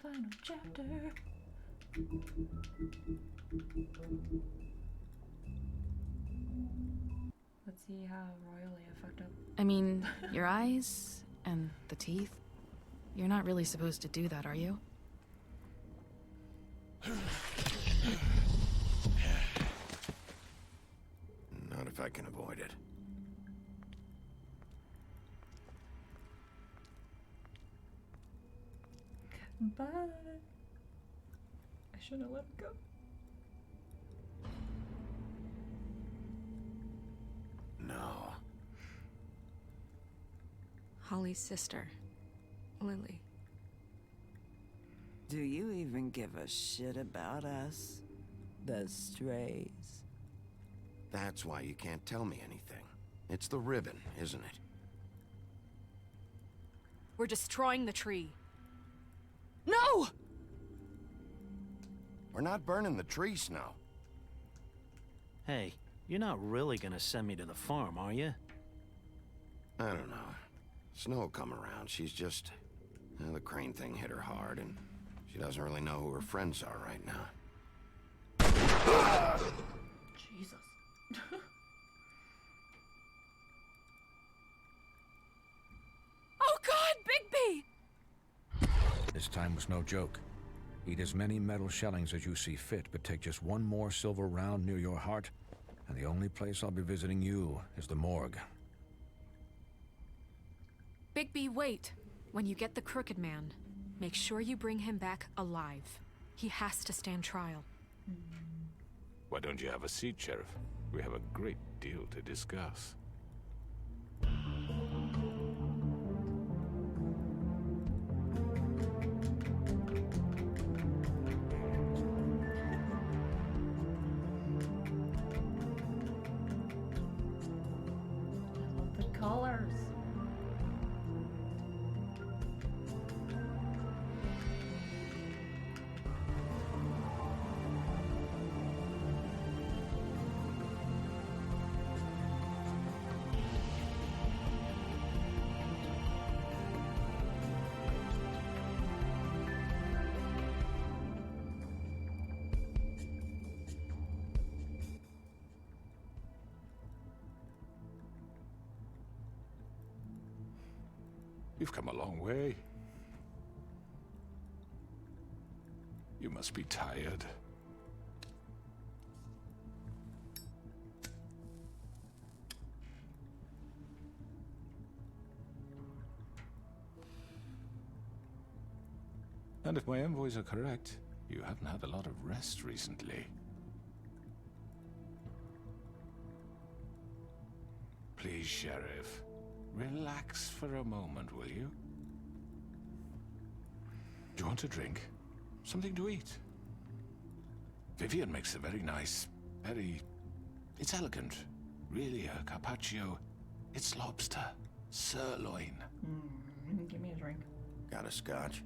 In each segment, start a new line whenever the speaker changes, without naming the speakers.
final chapter. Let's see how royally I fucked up.
I mean, your eyes and the teeth. You're not really supposed to do that, are you?
Not if I can avoid it.
Bye. I shouldn't have let him go.
No.
Holly's sister, Lily.
Do you even give a shit about us? The strays.
That's why you can't tell me anything. It's the ribbon, isn't it?
We're destroying the tree. No!
We're not burning the tree, Snow.
Hey, you're not really gonna send me to the farm, are you?
I don't know. Snow will come around. She's just... the crane thing hit her hard, and she doesn't really know who her friends are right now.
Jesus.
Oh God, Bigby!
This time was no joke. Eat as many metal shellings as you see fit, but take just one more silver round near your heart, and the only place I'll be visiting you is the morgue.
Bigby, wait. When you get the Crooked Man, make sure you bring him back alive. He has to stand trial.
Why don't you have a seat, Sheriff? We have a great deal to discuss.
The colors.
You've come a long way. You must be tired. And if my envoys are correct, you haven't had a lot of rest recently. Please, Sheriff. Relax for a moment, will you? Do you want a drink? Something to eat? Vivian makes a very nice, it's elegant. Really, a carpaccio. It's lobster, sirloin.
Give me a drink.
Got a scotch?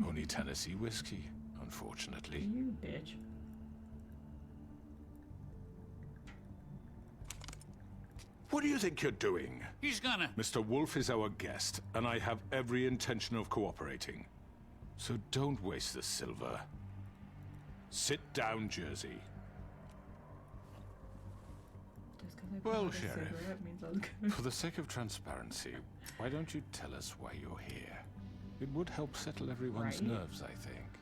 Only Tennessee whiskey, unfortunately.
You bitch.
What do you think you're doing?
He's gonna...
Mr. Wolf is our guest, and I have every intention of cooperating. So don't waste the silver. Sit down, Jersey.
Just 'cause I put
Well,
out a
Sheriff,
cigarette means I was good.
for the sake of transparency, why don't you tell us why you're here? It would help settle everyone's
Right.
nerves, I think.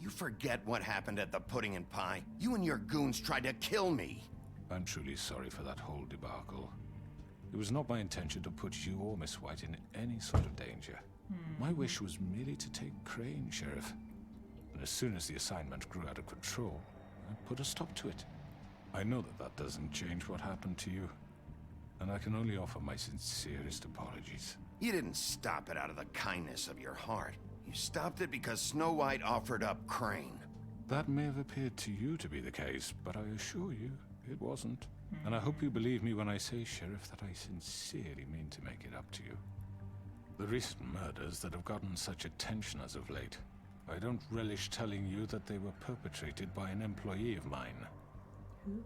You forget what happened at the Pudding and Pie? You and your goons tried to kill me.
I'm truly sorry for that whole debacle. It was not my intention to put you or Miss White in any sort of danger. My wish was merely to take Crane, Sheriff. And as soon as the assignment grew out of control, I put a stop to it. I know that that doesn't change what happened to you, and I can only offer my sincerest apologies.
You didn't stop it out of the kindness of your heart. You stopped it because Snow White offered up Crane.
That may have appeared to you to be the case, but I assure you, it wasn't. And I hope you believe me when I say, Sheriff, that I sincerely mean to make it up to you. The recent murders that have gotten such attention as of late, I don't relish telling you that they were perpetrated by an employee of mine.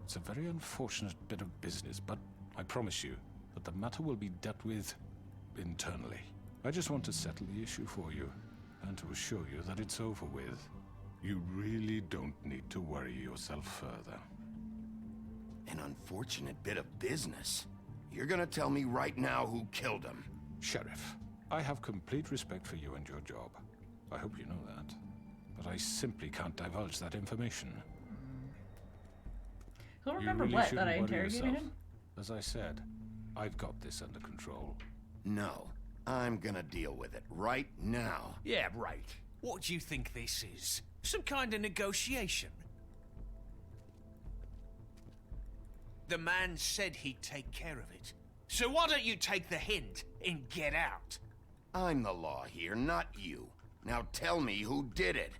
It's a very unfortunate bit of business, but I promise you that the matter will be dealt with internally. I just want to settle the issue for you, and to assure you that it's over with. You really don't need to worry yourself further.
An unfortunate bit of business. You're gonna tell me right now who killed him?
Sheriff, I have complete respect for you and your job. I hope you know that. But I simply can't divulge that information.
He'll
You
remember
really
what,
shouldn't
that I
worry
interrogated
yourself.
him?
As I said, I've got this under control.
No. I'm gonna deal with it right now.
Yeah, right. What do you think this is? Some kind of negotiation? The man said he'd take care of it. So why don't you take the hint and get out?
I'm the law here, not you. Now tell me who did it.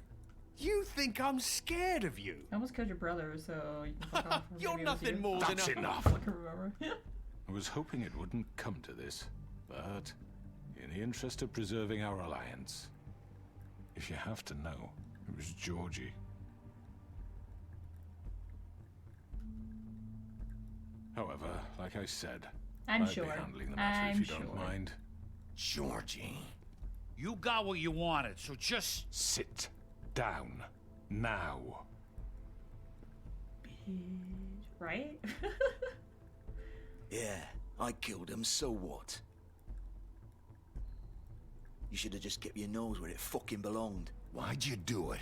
You think I'm scared of you?
I almost killed your brother, so you can fuck off.
You're
Maybe it was
nothing
you.
more than
That's
a...
enough.
I can remember.
I was hoping it wouldn't come to this, but in the interest of preserving our alliance, if you have to know, it was Georgie. However, like I said,
I'm
I'd
sure.
be handling the matter
I'm
if you
sure.
don't mind.
Georgie.
You got what you wanted, so just...
Sit down. Now.
Bitch. Right?
Yeah, I killed him, so what? You should have just kept your nose where it fucking belonged.
Why'd you do it?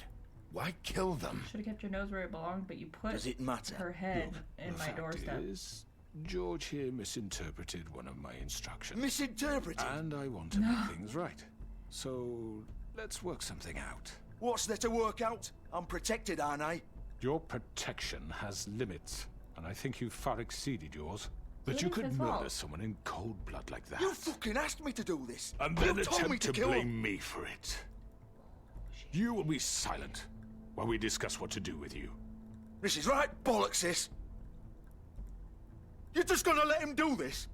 Why kill them?
Should have kept your nose where it belonged, but you put
Does it matter?
her head in
The
my
fact
doorstep.
is, George here misinterpreted one of my instructions.
Misinterpreted?
And I want to make things right. So, let's work something out.
What's there to work out? I'm protected, aren't I?
Your protection has limits, and I think you've far exceeded yours. But you
It is
could
his
murder
fault.
someone in cold blood like that.
You fucking asked me to do this.
And
you
then
told me
attempt
to
to
kill
blame
him.
me for it. You will be silent while we discuss what to do with you.
This is right bollocks, this. You're just gonna let him do this?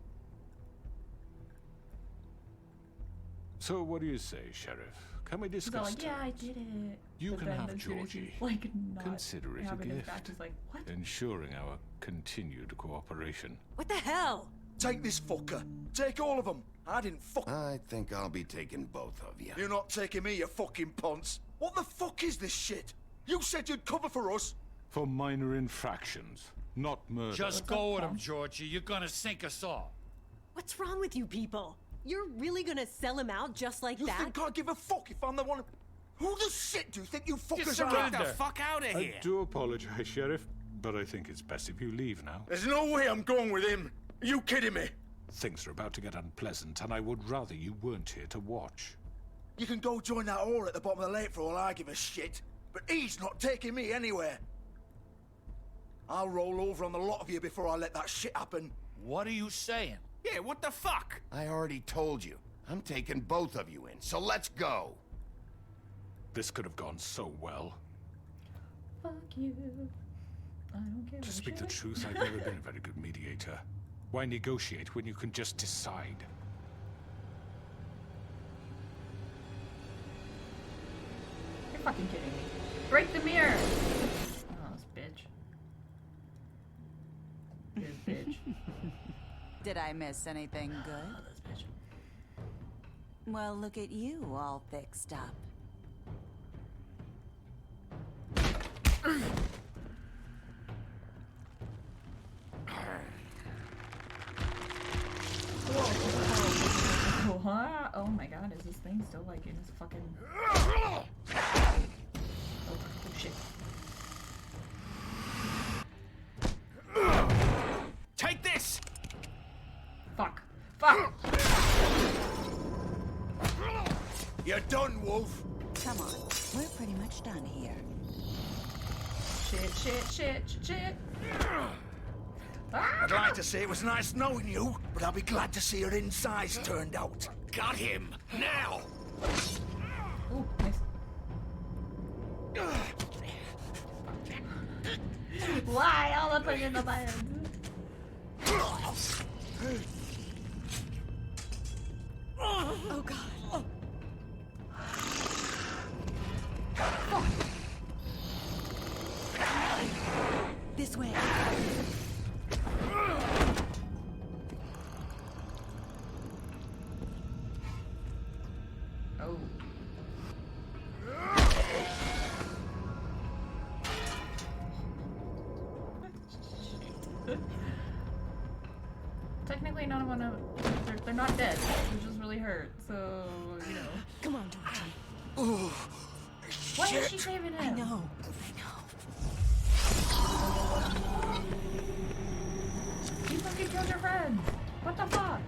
So what do you say, Sheriff? Can we
He's all
discuss
like, yeah, I
terms?
did it.
You
But
can
then
have
as soon as he's,
Georgie.
like, not
Consider it a
having his back,
gift.
he's like, what?
Ensuring our continued cooperation.
What the hell?
Take this fucker. Take all of them. I didn't fuck...
I think I'll be taking both of you.
You're not taking me, you fucking ponce. What the fuck is this shit? You said you'd cover for us.
For minor infractions, not murder.
Just go with him, Georgie. You're gonna sink us all.
What's wrong with you people? You're really gonna sell him out just like
You
that?
think I give a fuck if I'm the one... Who the shit do you think you fuckers
Just
are?
Get the
surrender.
fuck out of
I
here!
do apologize, Sheriff, but I think it's best if you leave now.
There's no way I'm going with him. Are you kidding me?
Things are about to get unpleasant, and I would rather you weren't here to watch.
You can go join that whore at the bottom of the lake for all I give a shit. But he's not taking me anywhere. I'll roll over on the lot of you before I let that shit happen.
What are you saying?
Yeah, what the fuck?
I already told you. I'm taking both of you in, so let's go.
This could have gone so well.
Fuck you. I don't care.
To
what
speak the
shit.
truth, I've never been a very good mediator. Why negotiate when you can just decide?
You're fucking kidding me. Break the mirror! Oh, this bitch. This bitch.
Did I miss anything
Oh,
good?
this bitch.
Well, look at you all fixed up.
Oh, huh? Oh my god, is this thing still like in his fucking... Oh, shit.
Take this!
Fuck. Fuck!
You're done, Wolf.
Come on, we're pretty much done here.
Shit. Ah!
I'd like to say it was nice knowing you, but I'll be glad to see your insides turned out.
Got him! Now!
Ooh, nice. Why? All the fucking the buttons.
Oh god. This way.
Oh. Technically, none of them know. They're not dead. They're just really hurt. So, you know.
Come on, Georgie.
Oh,
Why
shit.
is she saving him?
I know.
You fucking killed your friends. What the fuck?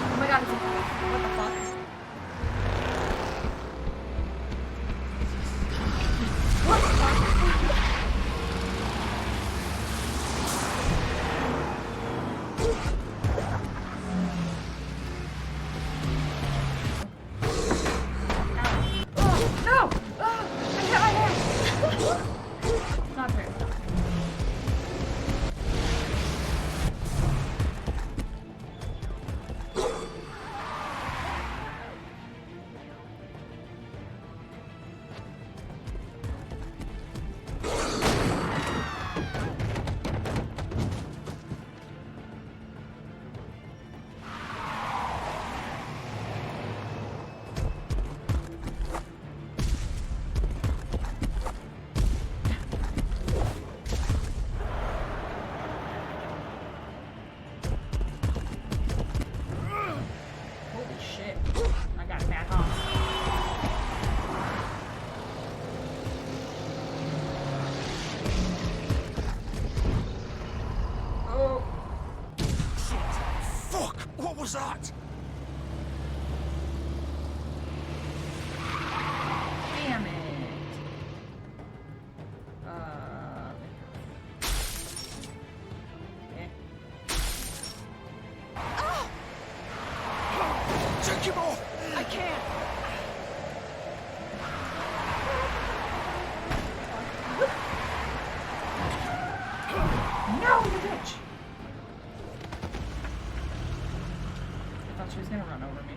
Oh my god, it's what the fuck? What the fuck? Oh, no! Oh, I hit my head! Not very well. Holy shit. I got a bad hump. Oh.
Fuck! What was that?
Damn it. Okay.
Take him off!
I can't.
No, you bitch! I thought she was gonna run over me.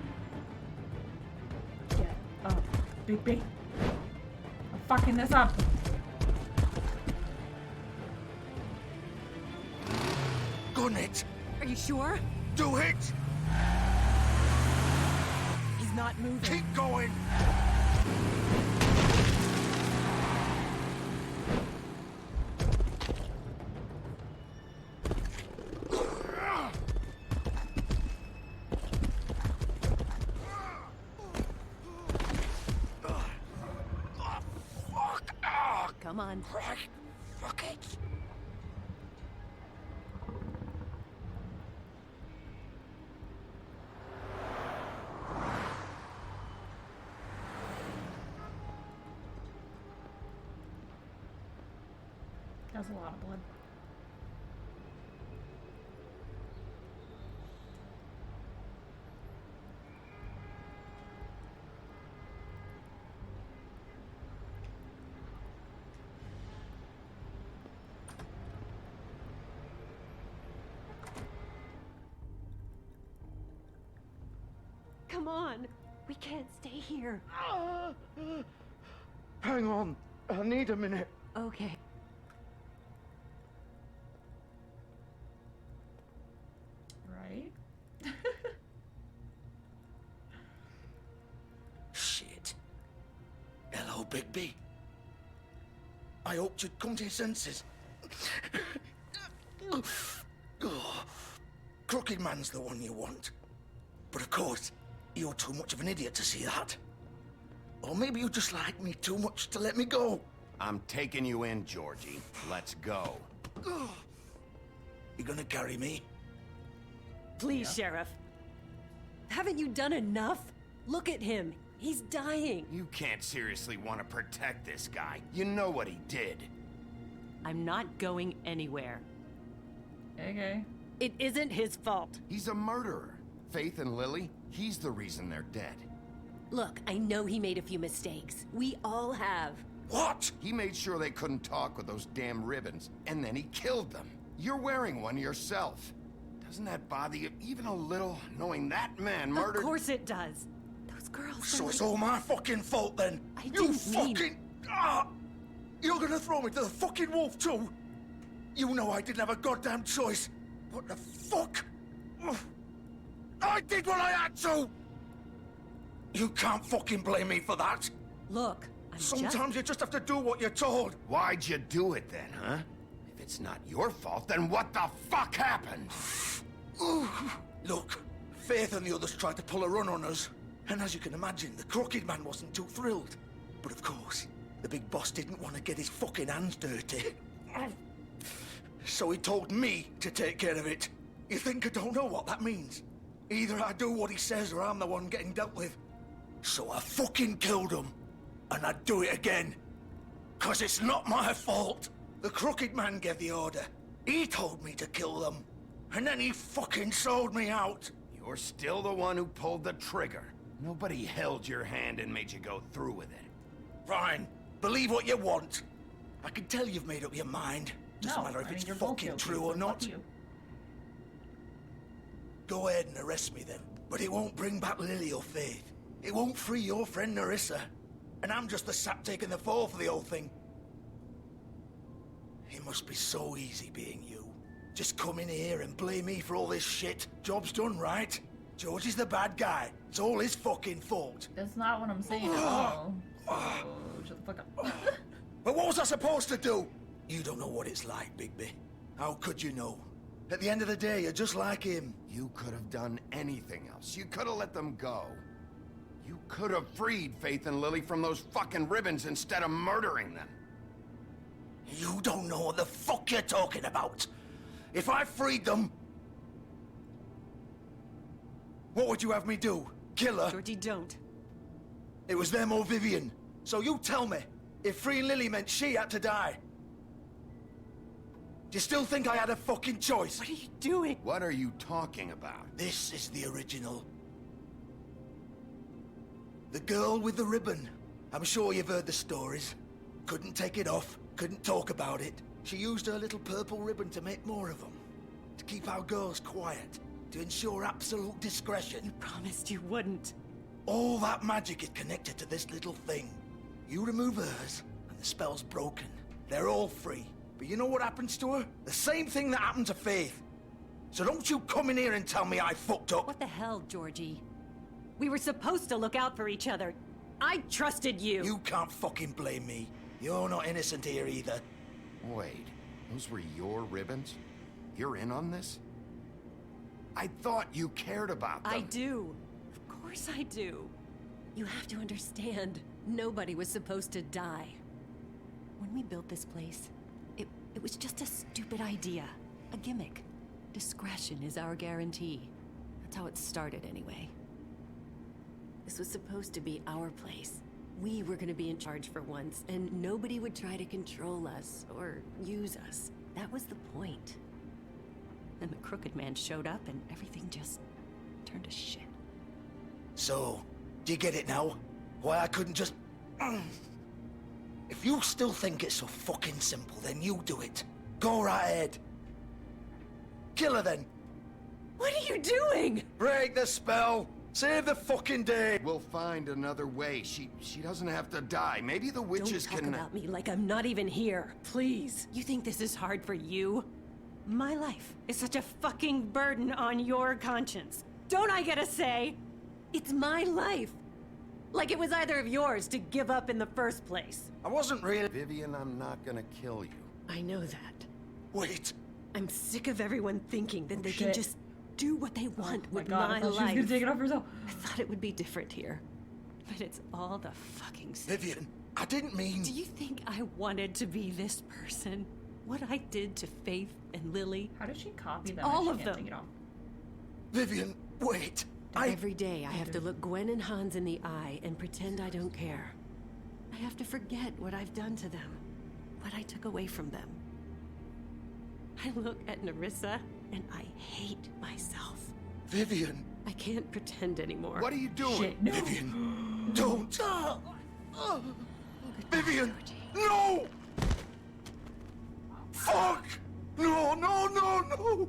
Get up, Big B. I'm fucking this up.
Gun it!
Are you sure?
Do it!
He's not moving.
Keep going!
Come on.
Fuck it!
That was a lot of blood.
Come on. We can't stay here.
Hang on. I need a minute.
Okay.
Right?
Shit. Hello, Bigby. I hoped you'd come to your senses. Crooked Man's the one you want. But of course, you're too much of an idiot to see that. Or maybe you just like me too much to let me go.
I'm taking you in, Georgie. Let's go.
You gonna carry me?
Please, Sheriff. Haven't you done enough? Look at him. He's dying.
You can't seriously want to protect this guy. You know what he did.
I'm not going anywhere.
Okay.
It isn't his fault.
He's a murderer. Faith and Lily, he's the reason they're dead.
Look, I know he made a few mistakes. We all have.
What? He made sure they couldn't talk with those damn ribbons, and then he killed them. You're wearing one yourself. Doesn't that bother you even a little, knowing that man murdered...
Of course it does. Those girls...
So it's all my fucking fault then?
I
You
didn't mean...
fucking... Ah! You're gonna throw me to the fucking wolf too? You know I didn't have a goddamn choice. What the fuck? Ugh. I did what I had to! You can't fucking blame me for that.
Look,
Sometimes you just have to do what you're told.
Why'd you do it then, huh? If it's not your fault, then what the fuck happened?
Look, Faith and the others tried to pull a run on us. And as you can imagine, the Crooked Man wasn't too thrilled. But of course, the big boss didn't want to get his fucking hands dirty. So he told me to take care of it. You think I don't know what that means? Either I do what he says or I'm the one getting dealt with. So I fucking killed him. And I'd do it again. 'Cause it's not my fault. The Crooked Man gave the order. He told me to kill them. And then he fucking sold me out.
You're still the one who pulled the trigger. Nobody held your hand and made you go through with it.
Fine. Believe what you want. I can tell you've made up your mind. Doesn't matter if it's fucking true or not. Go ahead and arrest me then. But it won't bring back Lily or Faith. It won't free your friend Nerissa. And I'm just the sap taking the fall for the whole thing. It must be so easy being you. Just come in here and blame me for all this shit. Job's done, right? George is the bad guy. It's all his fucking fault.
That's not what I'm saying at all. So, shut the fuck up.
But what was I supposed to do? You don't know what it's like, Bigby. How could you know? At the end of the day, you're just like him.
You could have done anything else. You could have let them go. You could have freed Faith and Lily from those fucking ribbons instead of murdering them.
You don't know what the fuck you're talking about. If I freed them... What would you have me do? Kill her?
Georgie, don't.
It was them or Vivian. So you tell me, if freeing Lily meant she had to die. Do you still think I had a fucking choice?
What are you doing?
What are you talking about?
This is the original. The girl with the ribbon. I'm sure you've heard the stories. Couldn't take it off, couldn't talk about it. She used her little purple ribbon to make more of them. To keep our girls quiet. To ensure absolute discretion.
You promised you wouldn't.
All that magic is connected to this little thing. You remove hers, and the spell's broken. They're all free. But you know what happens to her? The same thing that happened to Faith. So don't you come in here and tell me I fucked up.
What the hell, Georgie? We were supposed to look out for each other. I trusted you.
You can't fucking blame me. You're not innocent here either.
Wait, those were your ribbons? You're in on this? I thought you cared about them.
I do. Of course I do. You have to understand, nobody was supposed to die. When we built this place, it was just a stupid idea. A gimmick. Discretion is our guarantee. That's how it started anyway. This was supposed to be our place. We were gonna be in charge for once, and nobody would try to control us or use us. That was the point. Then the Crooked Man showed up and everything just turned to shit.
So, do you get it now? Why I couldn't just... If you still think it's so fucking simple, then you do it. Go right ahead. Kill her then.
What are you doing?
Break the spell. Save the fucking day.
We'll find another way. She doesn't have to die. Maybe the witches
Don't talk
can...
about me like I'm not even here, please. You think this is hard for you? My life is such a fucking burden on your conscience. Don't I get a say? It's my life. Like it was either of yours to give up in the first place.
I wasn't really...
Vivian, I'm not gonna kill you.
I know that.
Wait.
I'm sick of everyone thinking that they can
shit.
just do what they want with
God,
my
I thought
life.
she was gonna take it off herself.
I thought it would be different here. But it's all the fucking same.
Vivian, I didn't mean...
Do you think I wanted to be this person? What I did to Faith and Lily?
How did she copy them?
All
and
of
she can't
them.
take it off?
Vivian, wait.
Every day I have to look Gwen and Hans in the eye and pretend I don't care. I have to forget what I've done to them. What I took away from them. I look at Nerissa and I hate myself.
Vivian.
I can't pretend anymore.
What are you doing?
Shit, no.
Vivian, don't. Vivian, no! Fuck! No, no, no, no!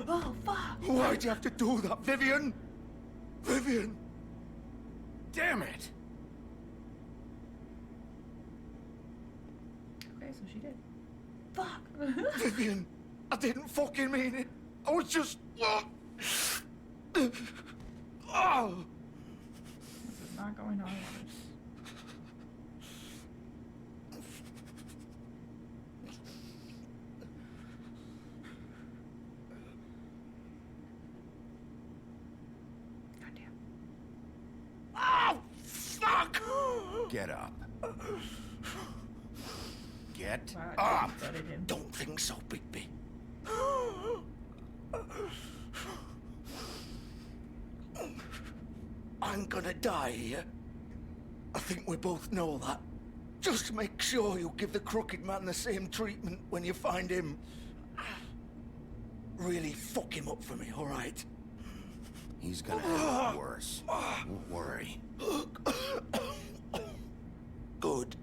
Oh, fuck!
Why'd you have to do that, Vivian? Vivian!
Damn it!
Okay, so she did. Fuck!
Vivian, I didn't fucking mean it. I was just... Oh!
This is not going how I wanted. Goddamn.
Oh, fuck!
Get up. Get
Wow,
up!
I gutted him.
Don't think so, Bigby. I'm gonna die here. I think we both know that. Just make sure you give the crooked man the same treatment when you find him. Really fuck him up for me, all right?
He's gonna have it worse. Don't worry.
Good.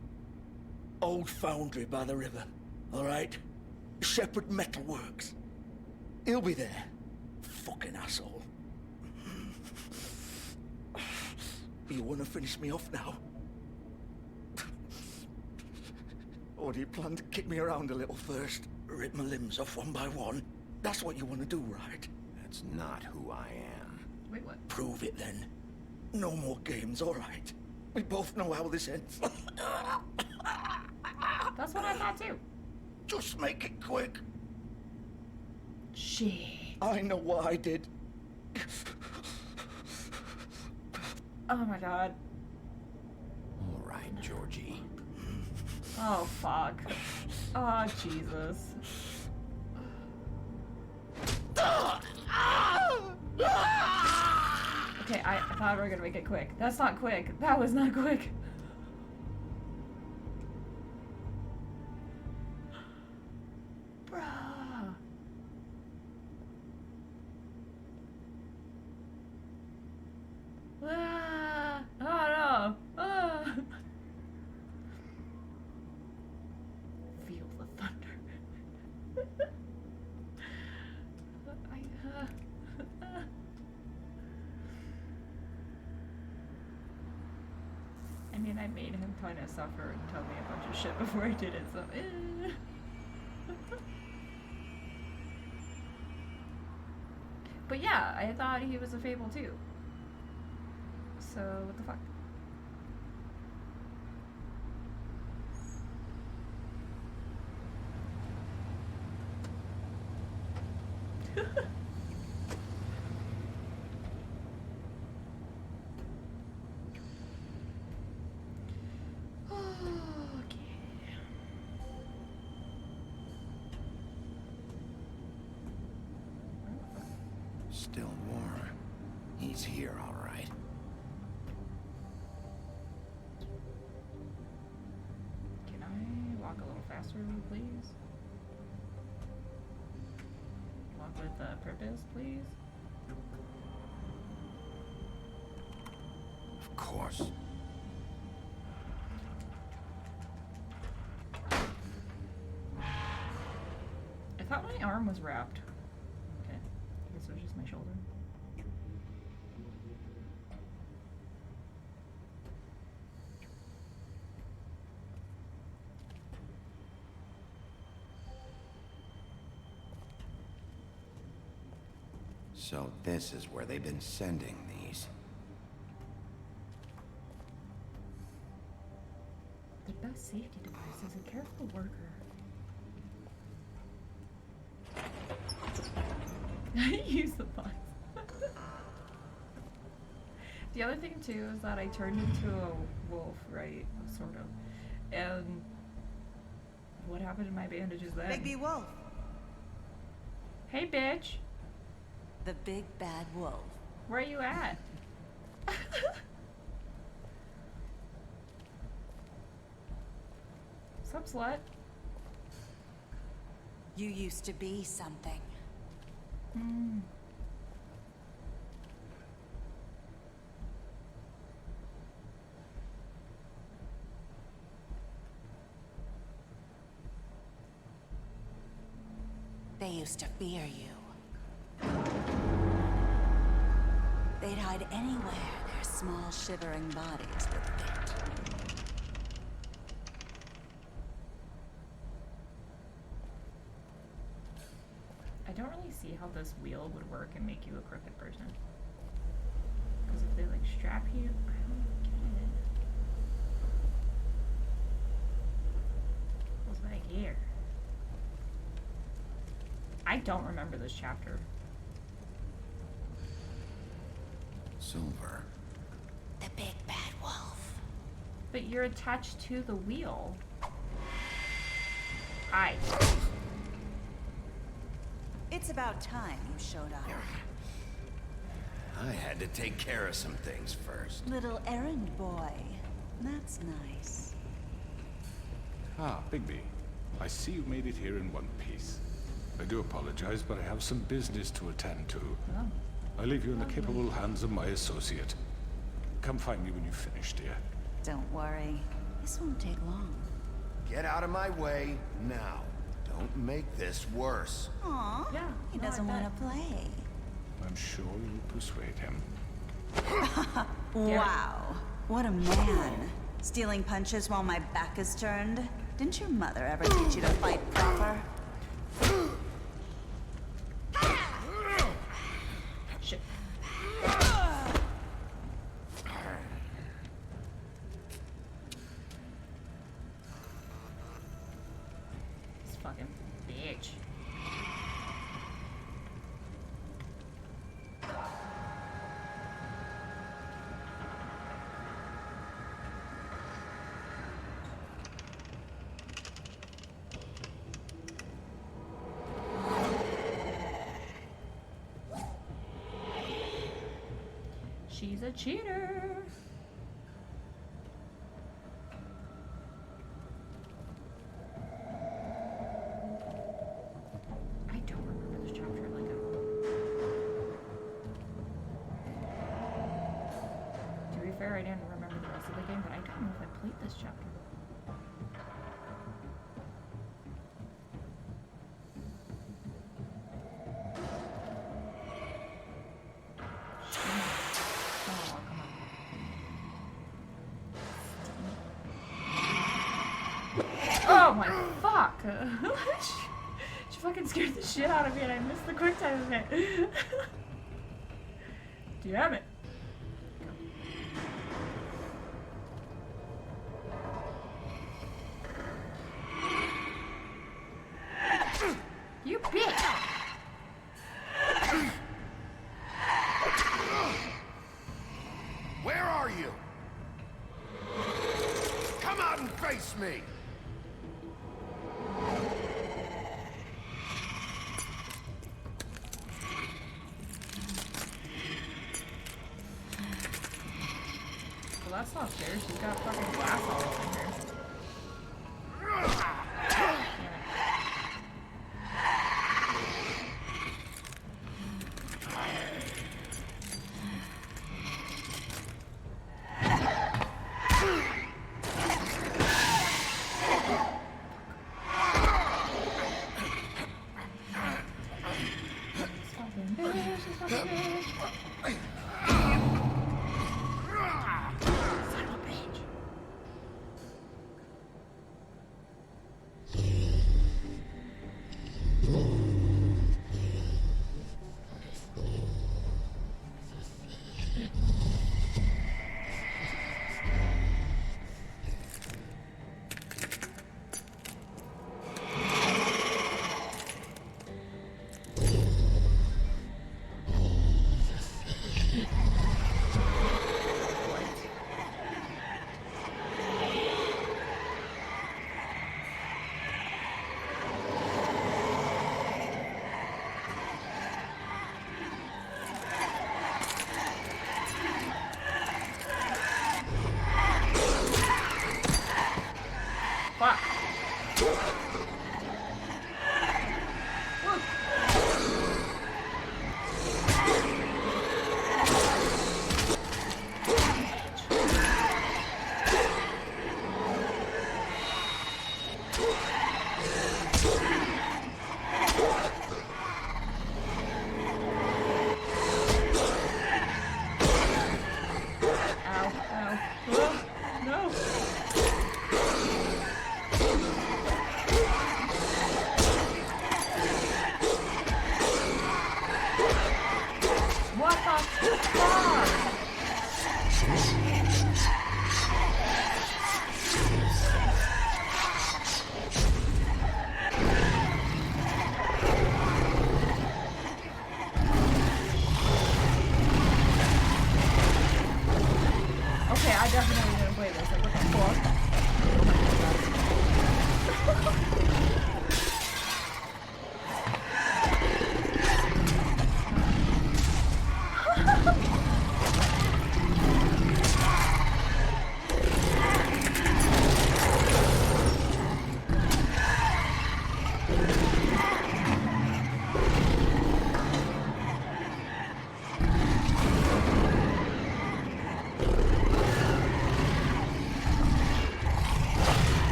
Old foundry by the river, all right? Shepherd Metalworks. He'll be there. Fucking asshole. You want to finish me off now? Or do you plan to kick me around a little first? Rip my limbs off one by one? That's what you want to do, right?
That's not who I am.
Wait, what?
Prove it then. No more games, all right? We both know how this ends.
That's what I thought too.
Just make it quick.
Shit.
I know what I did.
Oh my god.
All right, Georgie.
Oh fuck. Oh Jesus. Okay, I thought we were gonna make it quick. That's not quick. That was not quick. Bruh. Ah, oh no. Ah. Feel the thunder. I mean, I made him kind of suffer and tell me a bunch of shit before I did it, so. But yeah, I thought he was a fable too. So, what the fuck?
Still warm. He's here, all right.
Can I walk a little faster, please? Walk with purpose, please?
Of course.
I thought my arm was wrapped. Okay. I guess it was just my shoulder.
So this is where they've been sending these.
The best safety device is a careful worker. Use the box. The other thing too is that I turned into a wolf, right? Sort of. And what happened to my bandages then?
Bigby Wolf.
Hey, bitch.
The big bad wolf.
Where are you at? Sup, slut?
You used to be something.
Hmm.
They used to fear you. they'd hide anywhere their small, shivering bodies would fit.
I don't really see how this wheel would work and make you a crooked person. Because if they like strap you, I don't get it. What's back here? I don't remember this chapter.
Silver.
The big bad wolf.
But you're attached to the wheel. Hi.
It's about time you showed up.
I had to take care of some things first.
Little errand boy. That's nice.
Ah, Bigby. I see you made it here in one piece. I do apologize, but I have some business to attend to.
Oh.
I leave you in the capable hands of my associate. Come find me when you finish, dear.
Don't worry. This won't take long.
Get out of my way now. Don't make this worse.
Aw,
Yeah,
he
no, I
doesn't
bet.
want to play.
I'm sure you'll persuade him.
Wow, what a man. Stealing punches while my back is turned? Didn't your mother ever teach you to fight proper?
Shit. This fucking bitch. She's a cheater. I don't remember this chapter like at all. To be fair, I didn't remember the rest of the game, but I don't know if I played this chapter. Oh, come on. Oh my fuck! She fucking scared the shit out of me and I missed the quick time event. Damn it. You bitch!
Where are you? Come out and face me!
Well, that's not fair. She's got fucking glass all over her.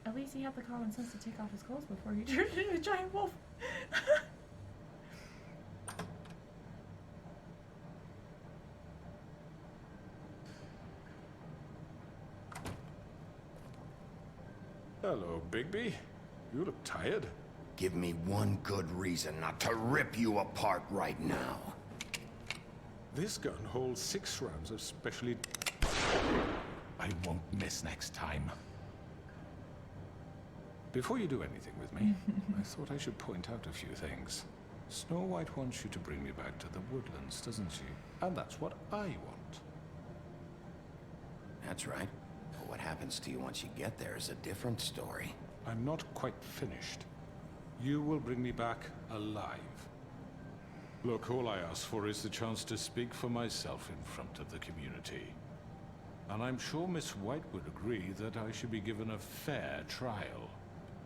At least he had the common sense to take off his clothes before he turned into a giant wolf.
Hello, Bigby. You look tired.
Give me one good reason not to rip you apart right now.
This gun holds 6 rounds of specially... I won't miss next time. Before you do anything with me, I thought I should point out a few things. Snow White wants you to bring me back to the woodlands, doesn't she? And that's what I want.
That's right. But what happens to you once you get there is a different story.
I'm not quite finished. You will bring me back alive. Look, all I ask for is the chance to speak for myself in front of the community. And I'm sure Miss White would agree that I should be given a fair trial.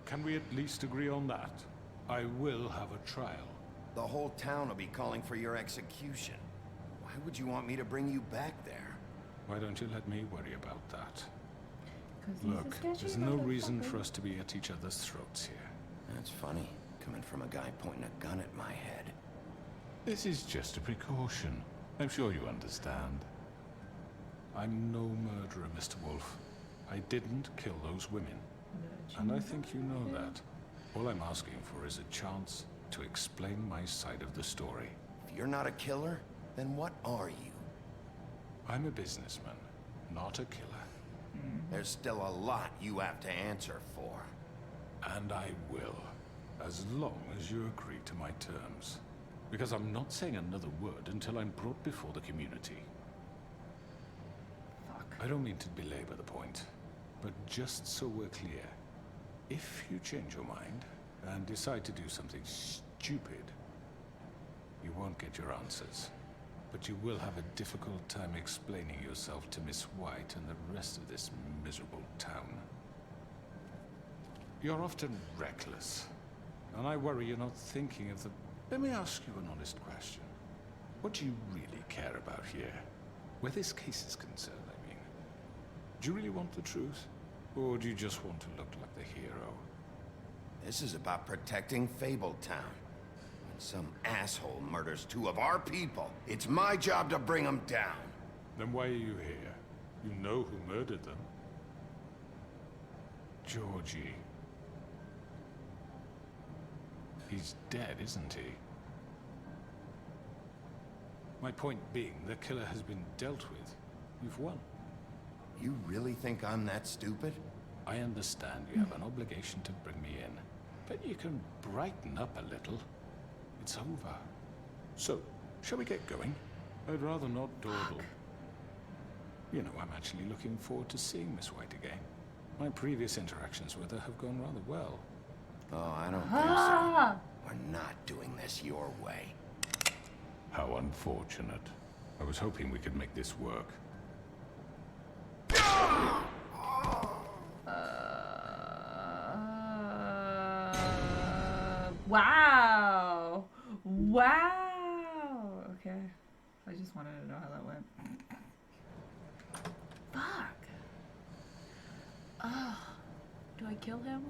Can we at least agree on that? I will have a trial.
The whole town will be calling for your execution. Why would you want me to bring you back there?
Why don't you let me worry about that?
Look,
there's no reason for us to be at each other's throats here.
That's funny, coming from a guy pointing a gun at my head.
This is just a precaution. I'm sure you understand. I'm no murderer, Mr. Wolf. I didn't kill those women. And I think you know that. All I'm asking for is a chance to explain my side of the story.
If you're not a killer, then what are you?
I'm a businessman, not a killer.
There's still a lot you have to answer for.
And I will, as long as you agree to my terms. Because I'm not saying another word until I'm brought before the community.
Fuck.
I don't mean to belabor the point, but just so we're clear, if you change your mind and decide to do something stupid, you won't get your answers. But you will have a difficult time explaining yourself to Miss White and the rest of this miserable town. You're often reckless, and I worry you're not thinking of the... Let me ask you an honest question. What do you really care about here? Where this case is concerned, I mean. Do you really want the truth? Or do you just want to look like the hero?
This is about protecting Fabletown. When some asshole murders 2 of our people, it's my job to bring them down.
Then why are you here? You know who murdered them. Georgie. He's dead, isn't he? My point being, the killer has been dealt with. You've won.
You really think I'm that stupid?
I understand you have an obligation to bring me in, but you can brighten up a little. It's over. So, shall we get going? I'd rather not dawdle. You know, I'm actually looking forward to seeing Miss White again. My previous interactions with her have gone rather well.
Oh, I don't think so. We're not doing this your way.
How unfortunate. I was hoping we could make this work.
Wow. Wow. Okay. I just wanted to know how that went. Fuck. Do I kill him?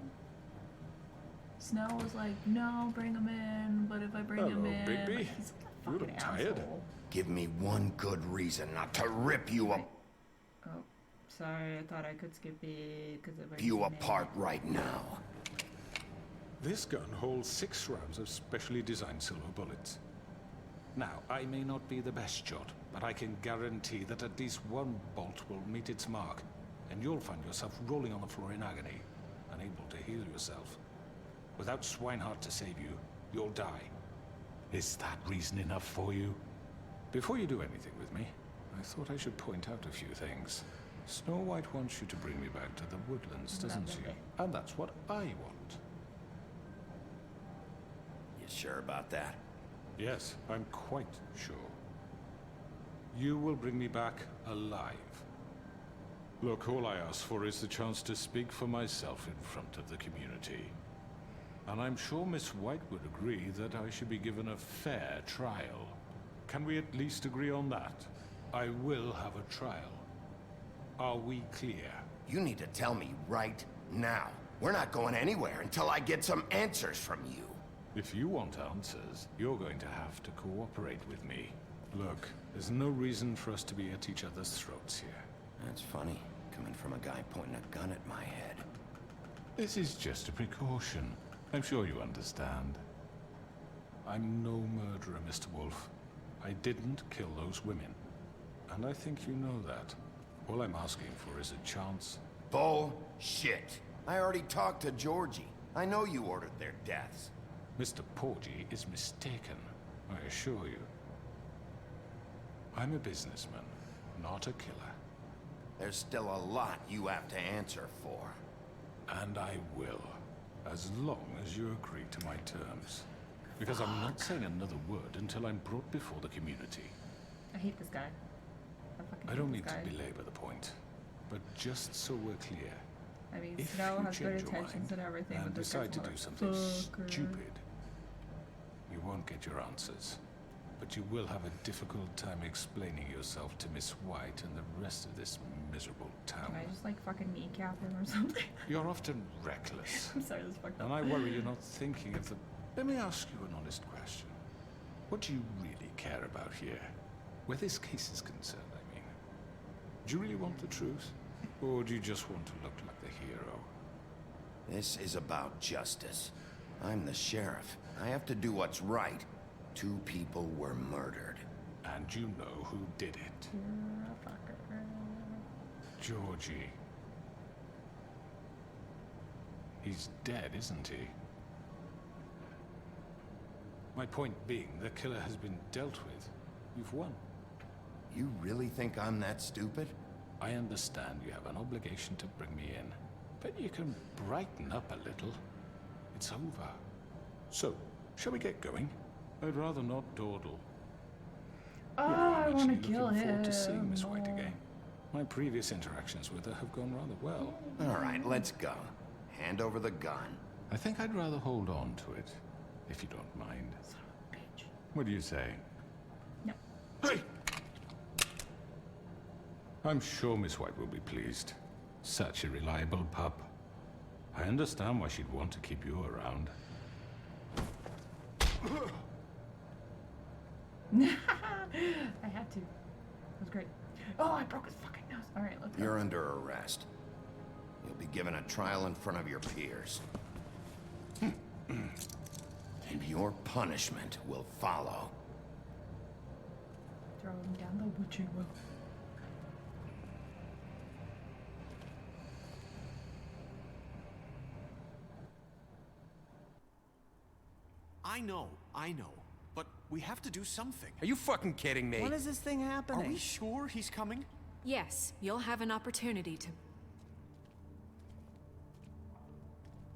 Snow was like, no, bring him in, but if I bring him in,
Bigby.
like, he's a
You
fucking
look tired.
asshole.
Give me one good reason not to rip you
Oh, sorry, I thought I could skip it because it
you apart right now.
This gun holds 6 rounds of specially designed silver bullets. Now, I may not be the best shot, but I can guarantee that at least one bolt will meet its mark, and you'll find yourself rolling on the floor in agony, unable to heal yourself. Without Swinehart to save you, you'll die. Is that reason enough for you? Before you do anything with me, I thought I should point out a few things. Snow White wants you to bring me back to the woodlands, doesn't she? And that's what I want.
You sure about that?
Yes, I'm quite sure. You will bring me back alive. Look, all I ask for is the chance to speak for myself in front of the community. And I'm sure Miss White would agree that I should be given a fair trial. can we at least agree on that? I will have a trial. Are we clear?
You need to tell me right now. We're not going anywhere until I get some answers from you.
If you want answers, you're going to have to cooperate with me. Look, there's no reason for us to be at each other's throats here.
That's funny, coming from a guy pointing a gun at my head.
This is just a precaution. I'm sure you understand. I'm no murderer, Mr. Wolf. I didn't kill those women. And I think you know that. All I'm asking for is a chance.
Bullshit. I already talked to Georgie. I know you ordered their deaths.
Mr. Porgy is mistaken, I assure you. I'm a businessman, not a killer.
There's still a lot you have to answer for.
And I will, as long as you agree to my terms. Because I'm not saying another word until I'm brought before the community.
I hate this guy.
I don't need to belabor the point, but just so we're clear.
I mean,
if
Snow
you
has good
change your
intentions
mind
and everything,
and
but this
decide
guy's
to
a
do something
motherfucker.
stupid, you won't get your answers. But you will have a difficult time explaining yourself to Miss White and the rest of this miserable town.
Can I just like fucking kneecap him or something?
You're often reckless.
I'm sorry, this fucked up.
And I worry you're not thinking of the... Let me ask you an honest question. What do you really care about here? Where this case is concerned, I mean. Do you really want the truth? Or do you just want to look like the hero?
This is about justice. I'm the sheriff. I have to do what's right. 2 people were murdered.
And you know who did it.
You're a fucker.
Georgie. He's dead, isn't he? My point being, the killer has been dealt with. You've won.
You really think I'm that stupid?
I understand you have an obligation to bring me in, but you can brighten up a little. It's over. So, shall we get going? I'd rather not dawdle.
Oh, I want to
Actually
kill
looking
him.
forward to seeing Miss White again. My previous interactions with her have gone rather well.
All right, let's go. Hand over the gun.
I think I'd rather hold on to it, if you don't mind.
Son of a bitch.
What do you say?
No.
Hey! I'm sure Miss White will be pleased. Such a reliable pup. I understand why she'd want to keep you around.
I had to. It was great. Oh, I broke his fucking nose. All right, let's go.
You're under arrest. You'll be given a trial in front of your peers. And your punishment will follow.
Throw him down the witching well.
I know. But we have to do something.
Are you fucking kidding me?
When is this thing happening?
Are we sure he's coming?
Yes, you'll have an opportunity to...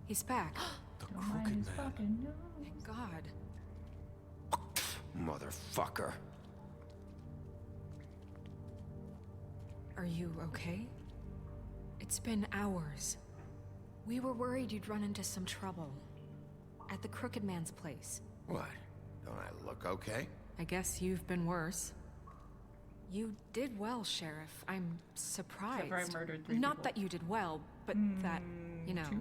He's back.
Don't mind his fucking nose.
Thank God.
Motherfucker.
Are you okay? It's been hours. We were worried you'd run into some trouble. At the Crooked Man's place.
What? Don't I look okay?
I guess you've been worse. You did well, Sheriff. I'm surprised.
Except for I murdered 3
Not
people.
that you did well, but that, you know...
2?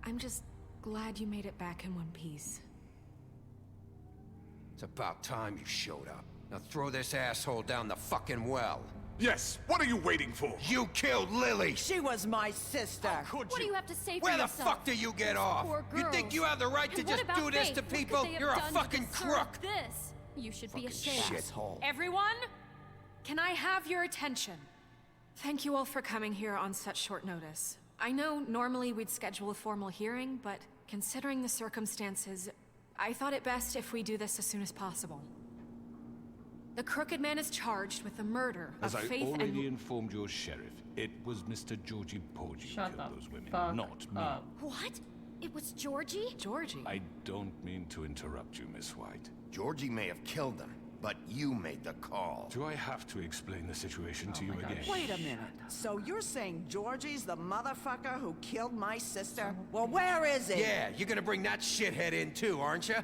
I'm just glad you made it back in one piece.
It's about time you showed up. Now throw this asshole down the fucking well.
Yes, what are you waiting for?
You killed Lily!
She was my sister.
Could
What do you have to say for
Where the
yourself?
fuck do you get off?
Poor
You think
girls.
you have the right to
And what
just
about
do this
Faith?
to
What could
people?
they have
You're a
done to
fucking
deserve
crook!
This. You should be
Fucking
ashamed.
shithole.
Everyone, can I have your attention? Thank you all for coming here on such short notice. I know normally we'd schedule a formal hearing, but considering the circumstances, I thought it best if we do this as soon as possible. The Crooked Man is charged with the murder
As
of
I
Faith
already
and...
informed your sheriff, it was Mr. Georgie Porgy who
Shut
killed
the
those women,
fuck
not me.
up.
What? It was Georgie?
Georgie?
I don't mean to interrupt you, Miss White.
Georgie may have killed them, but you made the call.
Do I have to explain the situation to you
my God.
again?
Wait a minute. So you're saying Georgie's the motherfucker who killed my sister? Well, where is he?
Yeah, you're gonna bring that shithead in too, aren't you?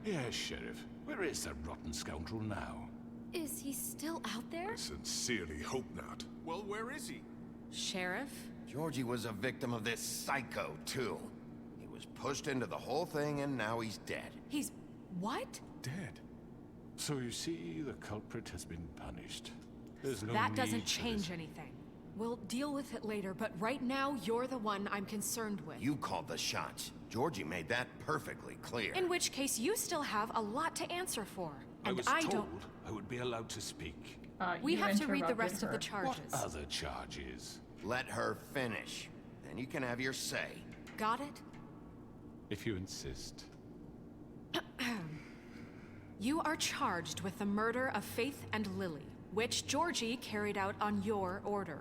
Yes, Sheriff. Where is that rotten scoundrel now?
Is he still out there?
I sincerely hope not. Well, where is he?
Sheriff?
Georgie was a victim of this psycho, too. He was pushed into the whole thing, and now he's dead.
He's... what?
Dead. So you see, the culprit has been punished. There's no
That
need
doesn't
for
change
this.
anything. We'll deal with it later, but right now, you're the one I'm concerned with.
You called the shots. Georgie made that perfectly clear.
In which case, you still have a lot to answer for.
I
And
was
I
told
don't...
I would be allowed to speak.
We
You
have to read the
interrupted
rest of the
her.
charges.
What other charges?
Let her finish. Then you can have your say.
Got it?
If you insist.
You are charged with the murder of Faith and Lily, which Georgie carried out on your order,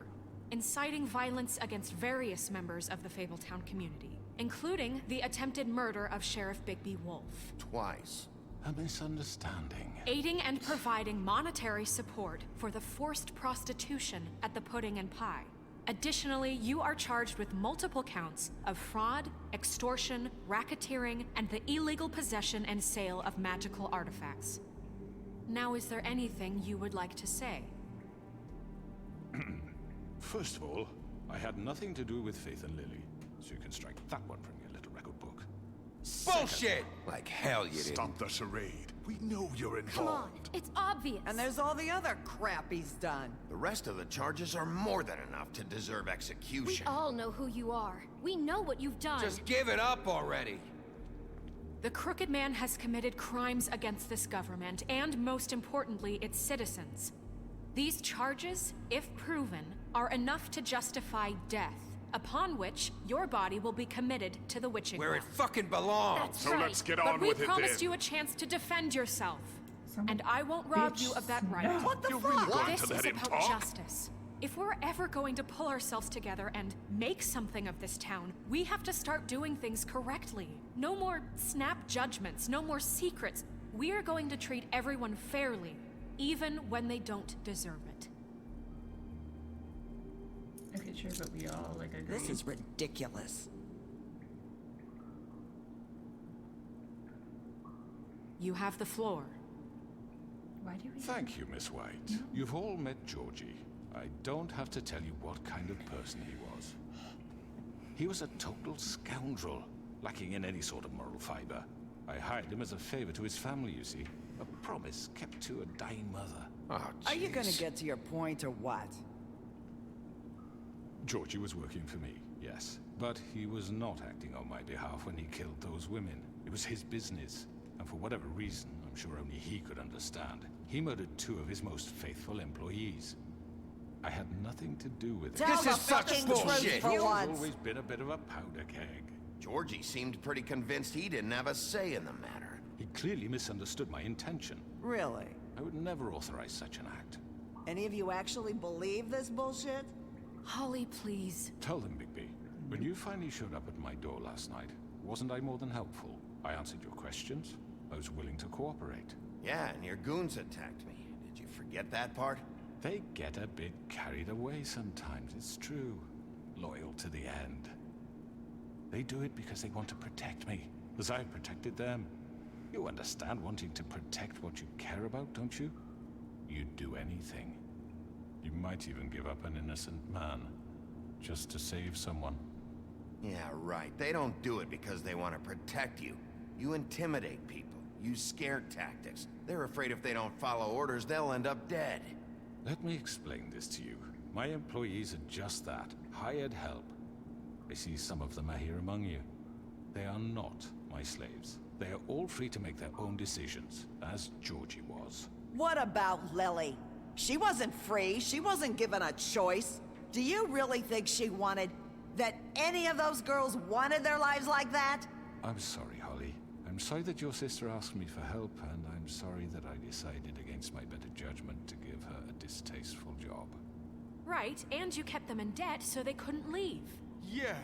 inciting violence against various members of the Fabletown community, including the attempted murder of Sheriff Bigby Wolf.
Twice.
A misunderstanding.
Aiding and providing monetary support for the forced prostitution at the Pudding and Pie. Additionally, you are charged with multiple counts of fraud, extortion, racketeering, and the illegal possession and sale of magical artifacts. Now, is there anything you would like to say?
First of all, I had nothing to do with Faith and Lily, so you can strike that one from your little record book.
Bullshit! Like hell you didn't.
Stop the charade. We know you're involved.
Come on, it's obvious.
And there's all the other crap he's done.
The rest of the charges are more than enough to deserve
We
execution.
all know who you are. We know what you've done.
Just give it up already.
The Crooked Man has committed crimes against this government, and most importantly, its citizens. These charges, if proven, are enough to justify death, upon which your body will be committed to the witching
Where
well.
it fucking belongs.
That's
So
right.
let's get
But
on
we
with it
promised
then.
you a chance to defend yourself.
Some
And I won't rob
bitch
you of that right.
snap.
What the
You're
fuck?
really going
This
to let
is
him
about
talk?
justice. If we're ever going to pull ourselves together and make something of this town, we have to start doing things correctly. No more snap judgments, no more secrets. We are going to treat everyone fairly, even when they don't deserve it.
Okay, sure, but we all like agree.
This is ridiculous.
You have the floor.
Why do we?
Thank you, Miss White. You've all met Georgie. I don't have to tell you what kind of person he was. He was a total scoundrel, lacking in any sort of moral fiber. I hired him as a favor to his family, you see. A promise kept to a dying mother.
Oh,
Are you gonna
jeez.
get to your point or what?
Georgie was working for me, yes. But he was not acting on my behalf when he killed those women. It was his business. And for whatever reason, I'm sure only he could understand, he murdered 2 of his most faithful employees. I had nothing to do with it.
Tell
This
the
is such
fucking
bullshit.
truth for
He's
once.
always been a bit of a powder keg.
Georgie seemed pretty convinced he didn't have a say in the matter.
He clearly misunderstood my intention.
Really?
I would never authorize such an act.
Any of you actually believe this bullshit?
Holly, please.
Tell them, Bigby. When you finally showed up at my door last night, wasn't I more than helpful? I answered your questions. I was willing to cooperate.
Yeah, and your goons attacked me. Did you forget that part?
They get a bit carried away sometimes, it's true. Loyal to the end. They do it because they want to protect me, as I protected them. You understand wanting to protect what you care about, don't you? You'd do anything. You might even give up an innocent man, just to save someone.
Yeah, right. They don't do it because they want to protect you. You intimidate people, use scare tactics. They're afraid if they don't follow orders, they'll end up dead.
Let me explain this to you. My employees are just that, hired help. I see some of them are here among you. They are not my slaves. They are all free to make their own decisions, as Georgie was.
What about Lily? She wasn't free. She wasn't given a choice. Do you really think she wanted... that any of those girls wanted their lives like that?
I'm sorry, Holly. I'm sorry that your sister asked me for help, and I'm sorry that I decided against my better judgment to give her a distasteful job.
Right, and you kept them in debt so they couldn't leave.
Yeah.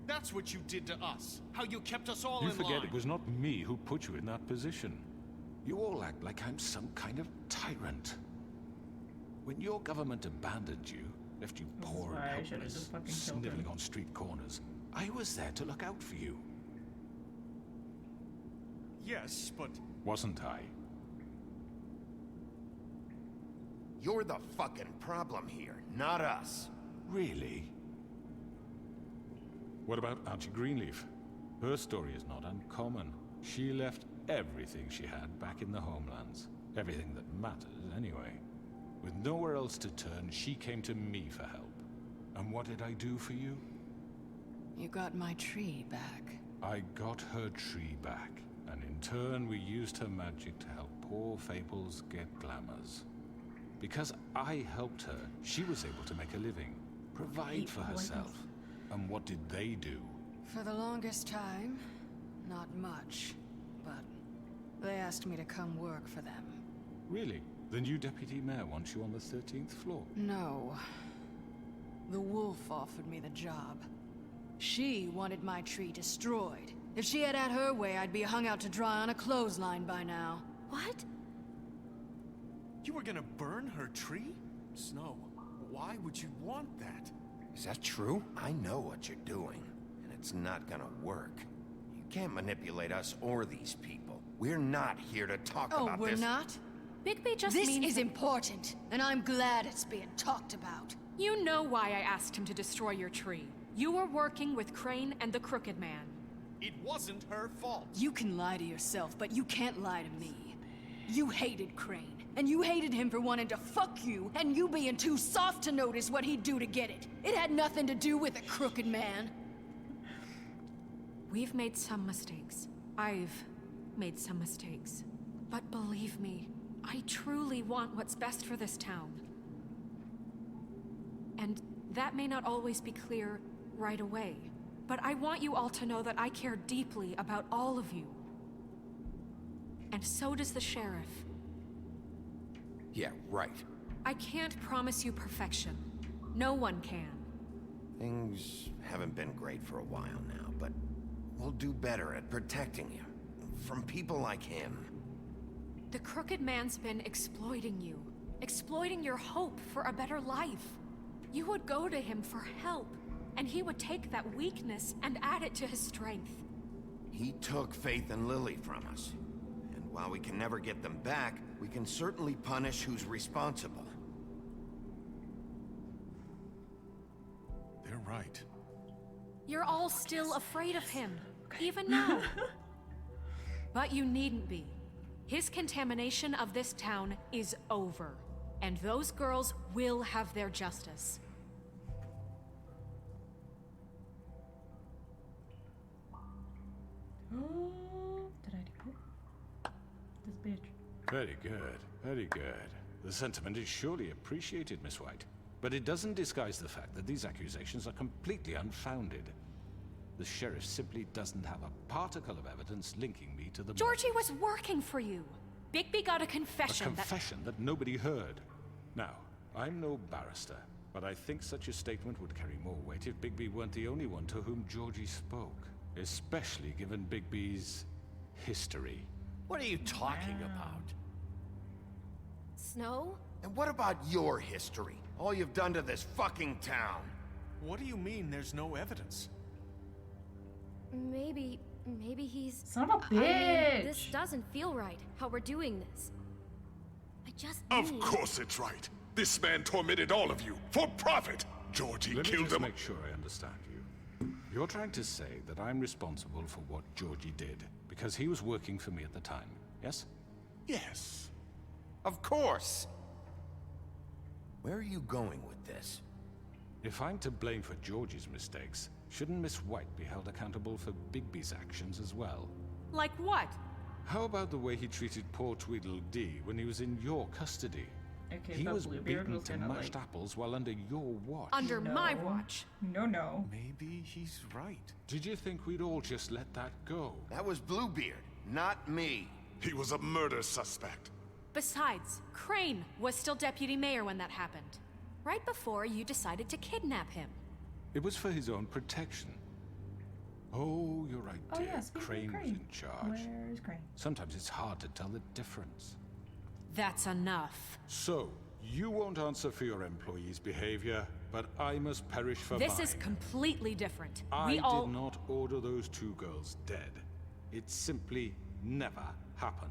That's what you did to us. How you kept us all
You
in
forget
line.
it was not me who put you in that position. You all act like I'm some kind of tyrant. When your government abandoned you, left you poor
why I
and
should've just
helpless,
fucking killed
sniveling
him.
on street corners, I was there to look out for you.
Yes, but...
Wasn't I?
You're the fucking problem here, not us.
Really? What about Auntie Greenleaf? Her story is not uncommon. She left everything she had back in the homelands. Everything that matters, anyway. With nowhere else to turn, she came to me for help. And what did I do for you?
You got my tree back.
I got her tree back, and in turn we used her magic to help poor Fables get glamours. Because I helped her, she was able to make a living, provide for herself. And what did they do?
For the longest time, not much. But they asked me to come work for them.
Really? The new deputy mayor wants you on the 13th floor?
No. The wolf offered me the job. She wanted my tree destroyed. If she had her way, I'd be hung out to dry on a clothesline by now.
What?
You were gonna burn her tree? Snow, why would you want that?
Is that true? I know what you're doing, and it's not gonna work. You can't manipulate us or these people. We're not here to talk about this.
Oh, we're not?
Bigby just
This
means
is important, and I'm glad it's being talked about.
You know why I asked him to destroy your tree. You were working with Crane and the Crooked Man.
It wasn't her fault.
You can lie to yourself, but you can't lie to me. You hated Crane, and you hated him for wanting to fuck you, and you being too soft to notice what he'd do to get it. It had nothing to do with the Crooked Man.
We've made some mistakes. I've made some mistakes. But believe me, I truly want what's best for this town. And that may not always be clear right away, but I want you all to know that I care deeply about all of you. And so does the sheriff.
Yeah, right.
I can't promise you perfection. No one can.
Things haven't been great for a while now, but we'll do better at protecting you. From people like him.
The Crooked Man's been exploiting you. Exploiting your hope for a better life. You would go to him for help, and he would take that weakness and add it to his strength.
He took Faith and Lily from us. And while we can never get them back, we can certainly punish who's responsible.
They're right.
You're all still afraid of him, even now. But you needn't be. His contamination of this town is over, and those girls will have their justice.
Did I do it? This bitch.
Very good, very good. The sentiment is surely appreciated, Miss White. But it doesn't disguise the fact that these accusations are completely unfounded. The sheriff simply doesn't have a particle of evidence linking me to the
Georgie was working for you. Bigby got a confession.
A confession that nobody heard. Now, I'm no barrister, but I think such a statement would carry more weight if Bigby weren't the only one to whom Georgie spoke. Especially given Bigby's history.
What are you talking about?
Snow?
And what about your history? All you've done to this fucking town.
What do you mean there's no evidence?
Maybe he's...
Son of a
I mean,
bitch!
this doesn't feel right, how we're doing this. I just
Of course it's right. This man tormented all of you, for profit! Georgie
Let me
killed
just
him.
make sure I understand you. You're trying to say that I'm responsible for what Georgie did, because he was working for me at the time, yes?
Yes.
Of course! Where are you going with this?
If I'm to blame for Georgie's mistakes, shouldn't Miss White be held accountable for Bigby's actions as well?
Like what?
How about the way he treated poor Tweedledee when he was in your custody?
Okay,
He
but
was
Bluebeard
beaten
was
to
gonna,
mashed apples while under your watch.
Under my watch.
No.
Maybe he's right.
Did you think we'd all just let that go?
That was Bluebeard, not me.
He was a murder suspect.
Besides, Crane was still deputy mayor when that happened. Right before you decided to kidnap him.
It was for his own protection. Oh, you're right,
Oh,
dear.
yeah, speaking of
Crane was
Crane.
in charge.
Where's Crane?
Sometimes it's hard to tell the difference.
That's enough.
So, you won't answer for your employees' behavior, but I must perish for
This
mine.
is completely different.
I
We all...
did not order those two girls dead. It simply never happened.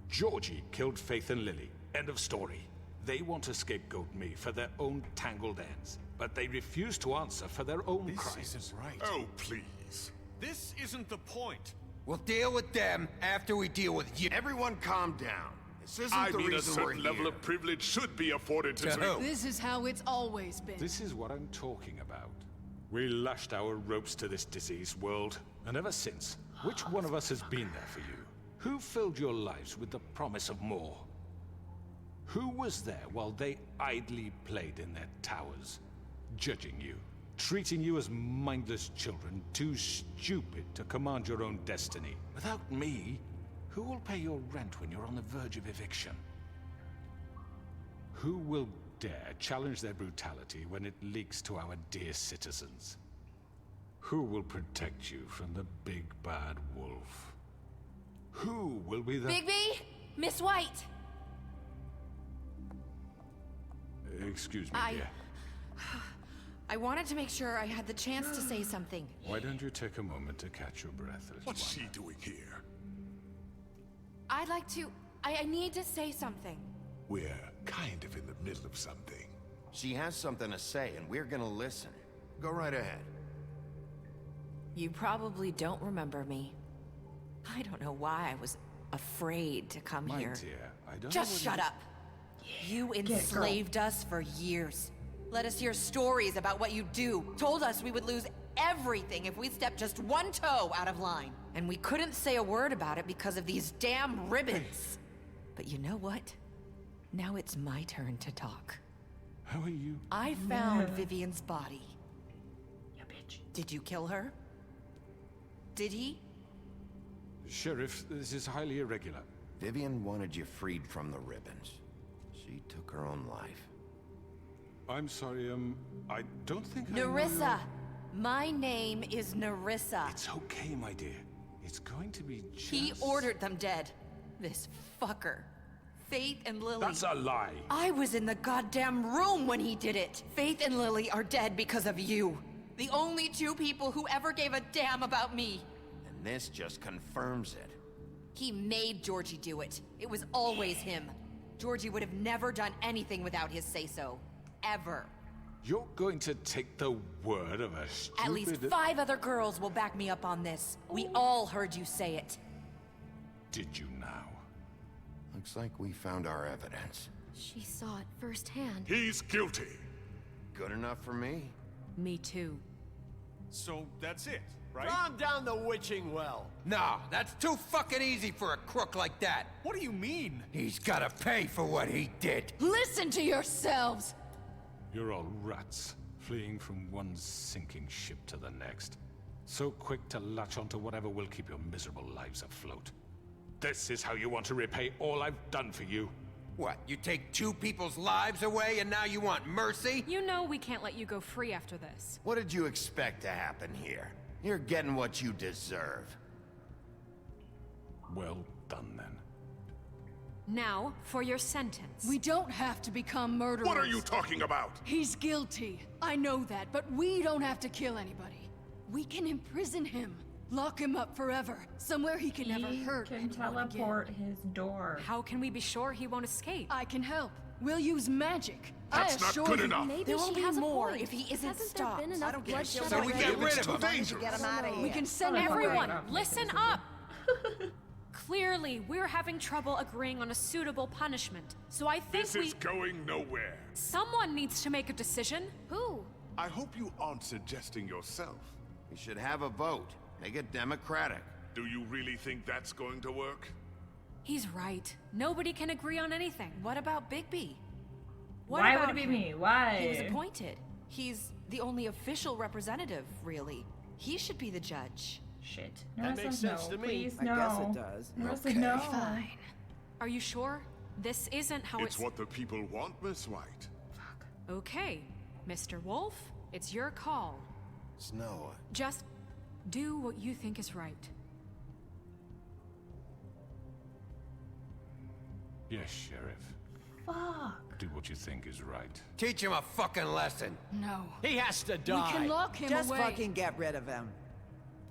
Georgie killed Faith and Lily. End of story. They want to scapegoat me for their own tangled ends, but they refuse to answer for their own crimes.
This isn't right.
Oh, please.
This isn't the point.
We'll deal with them after we deal with you.
Everyone calm down. This isn't
I
the
mean, a
reason we're
certain level
here.
of privilege should be afforded to...
who?
This is how it's always been.
This is what I'm talking about. We lashed our ropes to this diseased world, and ever since, which one of us has been there for you? Who filled your lives with the promise of more? Who was there while they idly played in their towers, judging you, treating you as mindless children, too stupid to command your own destiny? Without me, who will pay your rent when you're on the verge of eviction? Who will dare challenge their brutality when it leaks to our dear citizens? Who will protect you from the big bad wolf? Who will be the...
Bigby! Miss White!
Excuse me, dear.
I wanted to make sure I had the chance to say something.
Why don't you take a moment to catch your breath, little
What's
one?
she doing here?
I'd like to... I need to say something.
We're kind of in the middle of something.
She has something to say, and we're gonna listen. Go right ahead.
You probably don't remember me. I don't know why I was afraid to come
My
here.
dear, I don't
Just
know what
shut up. You enslaved us for years. Let us hear stories about what you do. Told us we would lose everything if we stepped just one toe out of line. And we couldn't say a word about it because of these damn ribbons. But you know what? Now it's my turn to talk.
How are you?
I found Vivian's body. Yeah, bitch. Did you kill her? Did he?
Sheriff, this is highly irregular.
Vivian wanted you freed from the ribbons. She took her own life.
I'm sorry, I don't think I know
Nerissa!
your-
My name is Nerissa.
It's okay, my dear. It's going to be just...
He ordered them dead. This fucker. Faith and Lily.
That's a lie.
I was in the goddamn room when he did it. Faith and Lily are dead because of you. The only two people who ever gave a damn about me.
And this just confirms it.
He made Georgie do it. It was always him. Georgie would have never done anything without his say-so. Ever.
You're going to take the word of a stupid...
At least 5 other girls will back me up on this. We all heard you say it.
Did you now?
Looks like we found our evidence.
She saw it firsthand.
He's guilty.
Good enough for me?
Me too.
So that's it, right?
Calm down the witching well. No, that's too fucking easy for a crook like that.
What do you mean?
He's gotta pay for what he did.
Listen to yourselves!
You're all rats, fleeing from one sinking ship to the next. So quick to latch onto whatever will keep your miserable lives afloat. This is how you want to repay all I've done for you?
What, you take 2 people's lives away and now you want mercy?
You know we can't let you go free after this.
What did you expect to happen here? You're getting what you deserve.
Well done, then.
Now, for your sentence.
We don't have to become murderers.
What are you talking about?
He's guilty. I know that, but we don't have to kill anybody. We can imprison him. Lock him up forever. Somewhere he can never hurt
He can
anyone
teleport
again.
his door.
How can we be sure he won't escape?
I can help. We'll use magic.
That's
I
not
assure
good
you.
enough.
There won't
she
be
has a
more
point.
if he isn't
Hasn't
stopped.
there been enough bloodshed
So we
already?
get rid of
It's too
him.
dangerous.
Get him out of here.
We can send him
Everyone,
away.
listen up! Clearly, we're having trouble agreeing on a suitable punishment. So I think
This is going nowhere.
someone needs to make a decision.
Who?
I hope you aren't suggesting yourself.
We should have a vote. Make it democratic.
Do you really think that's going to work?
He's right. Nobody can agree on anything.
What about Bigby?
Why would it be me? Why?
He was appointed. He's the only official representative, really. He should be the judge.
Shit.
That
Narissa,
makes sense
no.
to me.
Please,
I
no.
guess it does.
Narissa,
Okay.
no.
Fine.
Are you sure? This isn't how
It's what the people want, Miss White.
Okay, Mr. Wolf, it's your call.
Snow.
Just do what you think is right.
Yes, Sheriff.
Fuck.
Do what you think is right.
Teach him a fucking lesson.
No.
He has to
We
die.
can lock him
Just
away.
fucking get rid of him.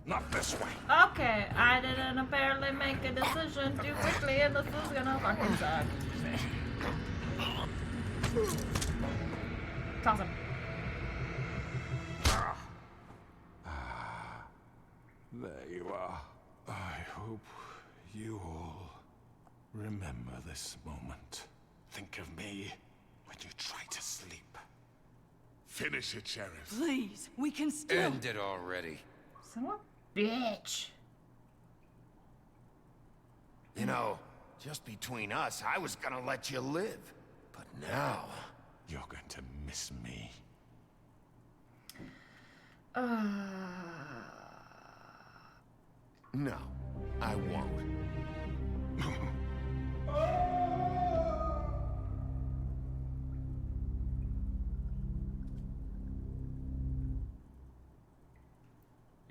Not this way.
Okay, I didn't apparently make a decision too quickly, and this is gonna fucking suck. Toss him.
There you are. I hope you all remember this moment.
Think of me when you try to sleep.
Finish it, Sheriff.
Please, we can still...
End it already.
Son of a bitch.
You know, just between us, I was gonna let you live. But now...
You're going to miss me.
No, I won't.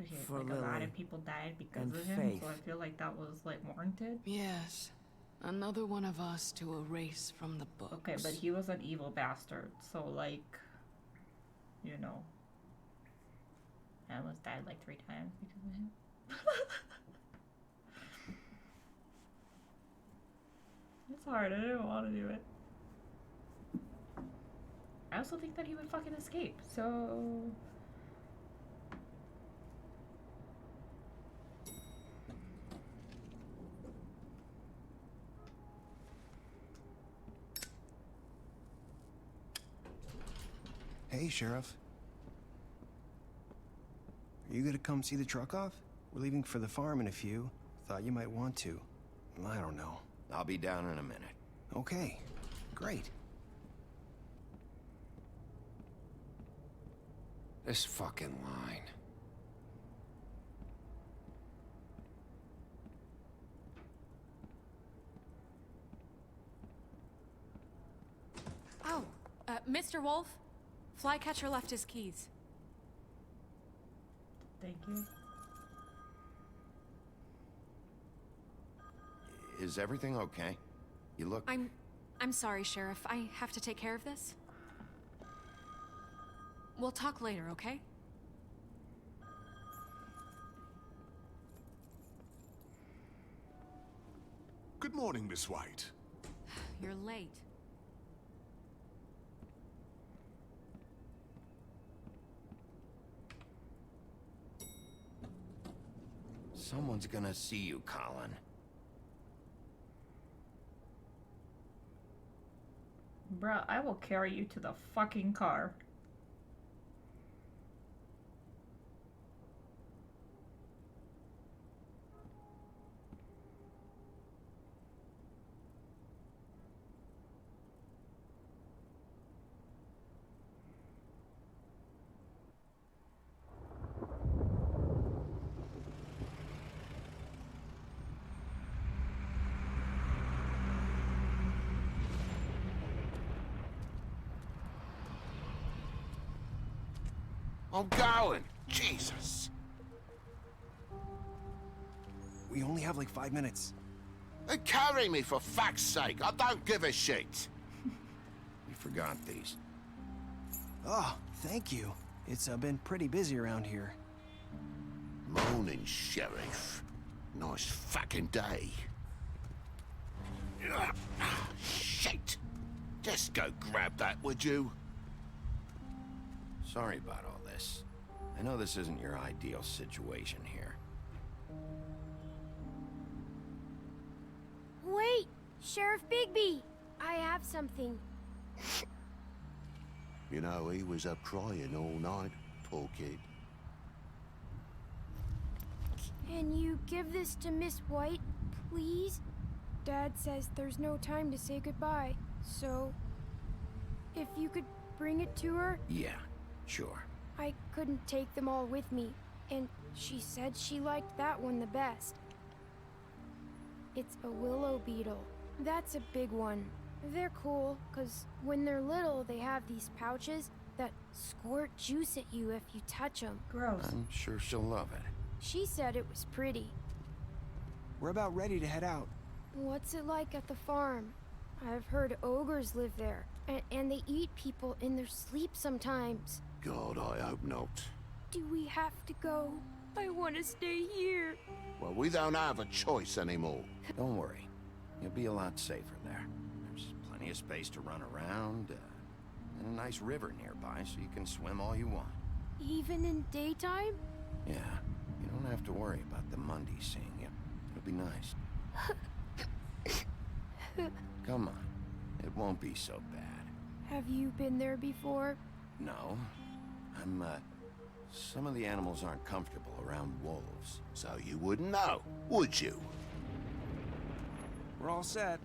Okay,
For
like a lot
Lily
of people died because
and
of him,
Faith.
so I feel like that was like warranted.
Yes. Another one of us to erase from the books.
Okay, but he was an evil bastard, so like, you know, I almost died like 3 times because of him. It's hard. I didn't want to do it. I also think that he would fucking escape, so...
Hey, Sheriff. Are you gonna come see the truck off? We're leaving for the farm in a few. Thought you might want to. I don't know.
I'll be down in a minute.
Okay, great.
This fucking line.
Oh, Mr. Wolf? Flycatcher left his keys.
Thank you.
Is everything okay? You look...
I'm sorry, Sheriff. I have to take care of this. We'll talk later, okay?
Good morning, Miss White.
You're late.
Someone's gonna see you, Colin.
Bruh, I will carry you to the fucking car.
I'm going! Jesus!
We only have like 5 minutes.
Carry me, for fuck's sake! I don't give a shit! You forgot these.
Oh, thank you. It's been pretty busy around here.
Morning, Sheriff. Nice fucking day. Shit! Just go grab that, would you? Sorry about all this. I know this isn't your ideal situation here.
Wait! Sheriff Bigby! I have something.
You know, he was up crying all night, poor kid.
Can you give this to Miss White, please? Dad says there's no time to say goodbye, so... if you could bring it to her?
Yeah, sure.
I couldn't take them all with me, and she said she liked that one the best. It's a willow beetle. That's a big one. They're cool, 'cause when they're little, they have these pouches that squirt juice at you if you touch them.
Gross.
I'm sure she'll love it.
She said it was pretty.
We're about ready to head out.
What's it like at the farm? I've heard ogres live there, and they eat people in their sleep sometimes.
God, I hope not.
Do we have to go? I want to stay here.
Well, we don't have a choice anymore.
Don't worry. You'll be a lot safer there. There's plenty of space to run around. and a nice river nearby so you can swim all you want.
Even in daytime?
Yeah, you don't have to worry about the Mundy seeing you. It'll be nice. Come on, it won't be so bad.
Have you been there before?
No, some of the animals aren't comfortable around wolves.
So you wouldn't know, would you?
We're all set.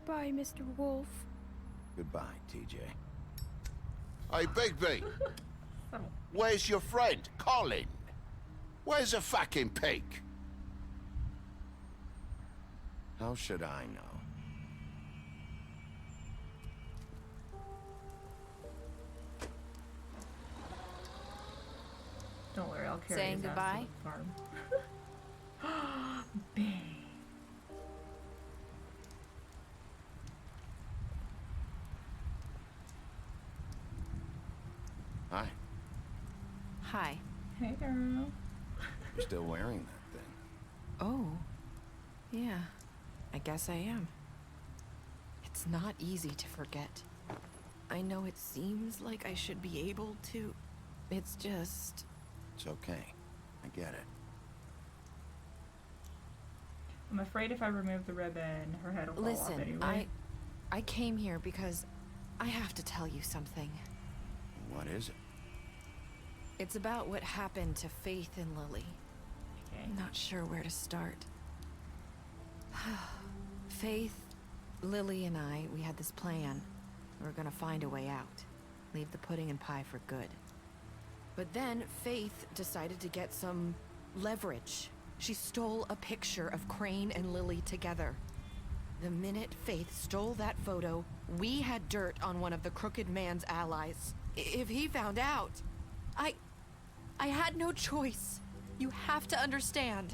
Bye, Mr. Wolf.
Goodbye, TJ.
Hey, Bigby. Where's your friend, Colin? Where's the fucking pig?
How should I know?
Don't worry, I'll carry
Saying
his ass
goodbye?
to the farm. Bang.
Hi.
Hi.
Hey, girl.
You're still wearing that thing.
Oh. Yeah. I guess I am. It's not easy to forget. I know it seems like I should be able to. It's just...
It's okay. I get it.
I'm afraid if I remove the ribbon, her head will fall off
Listen,
anyway.
I came here because I have to tell you something.
What is it?
It's about what happened to Faith and Lily.
Okay.
I'm not sure where to start. Faith, Lily, and I, we had this plan. We were gonna find a way out. Leave the pudding and pie for good. But then Faith decided to get some leverage. She stole a picture of Crane and Lily together. The minute Faith stole that photo, we had dirt on one of the Crooked Man's allies. If he found out, I had no choice. You have to understand.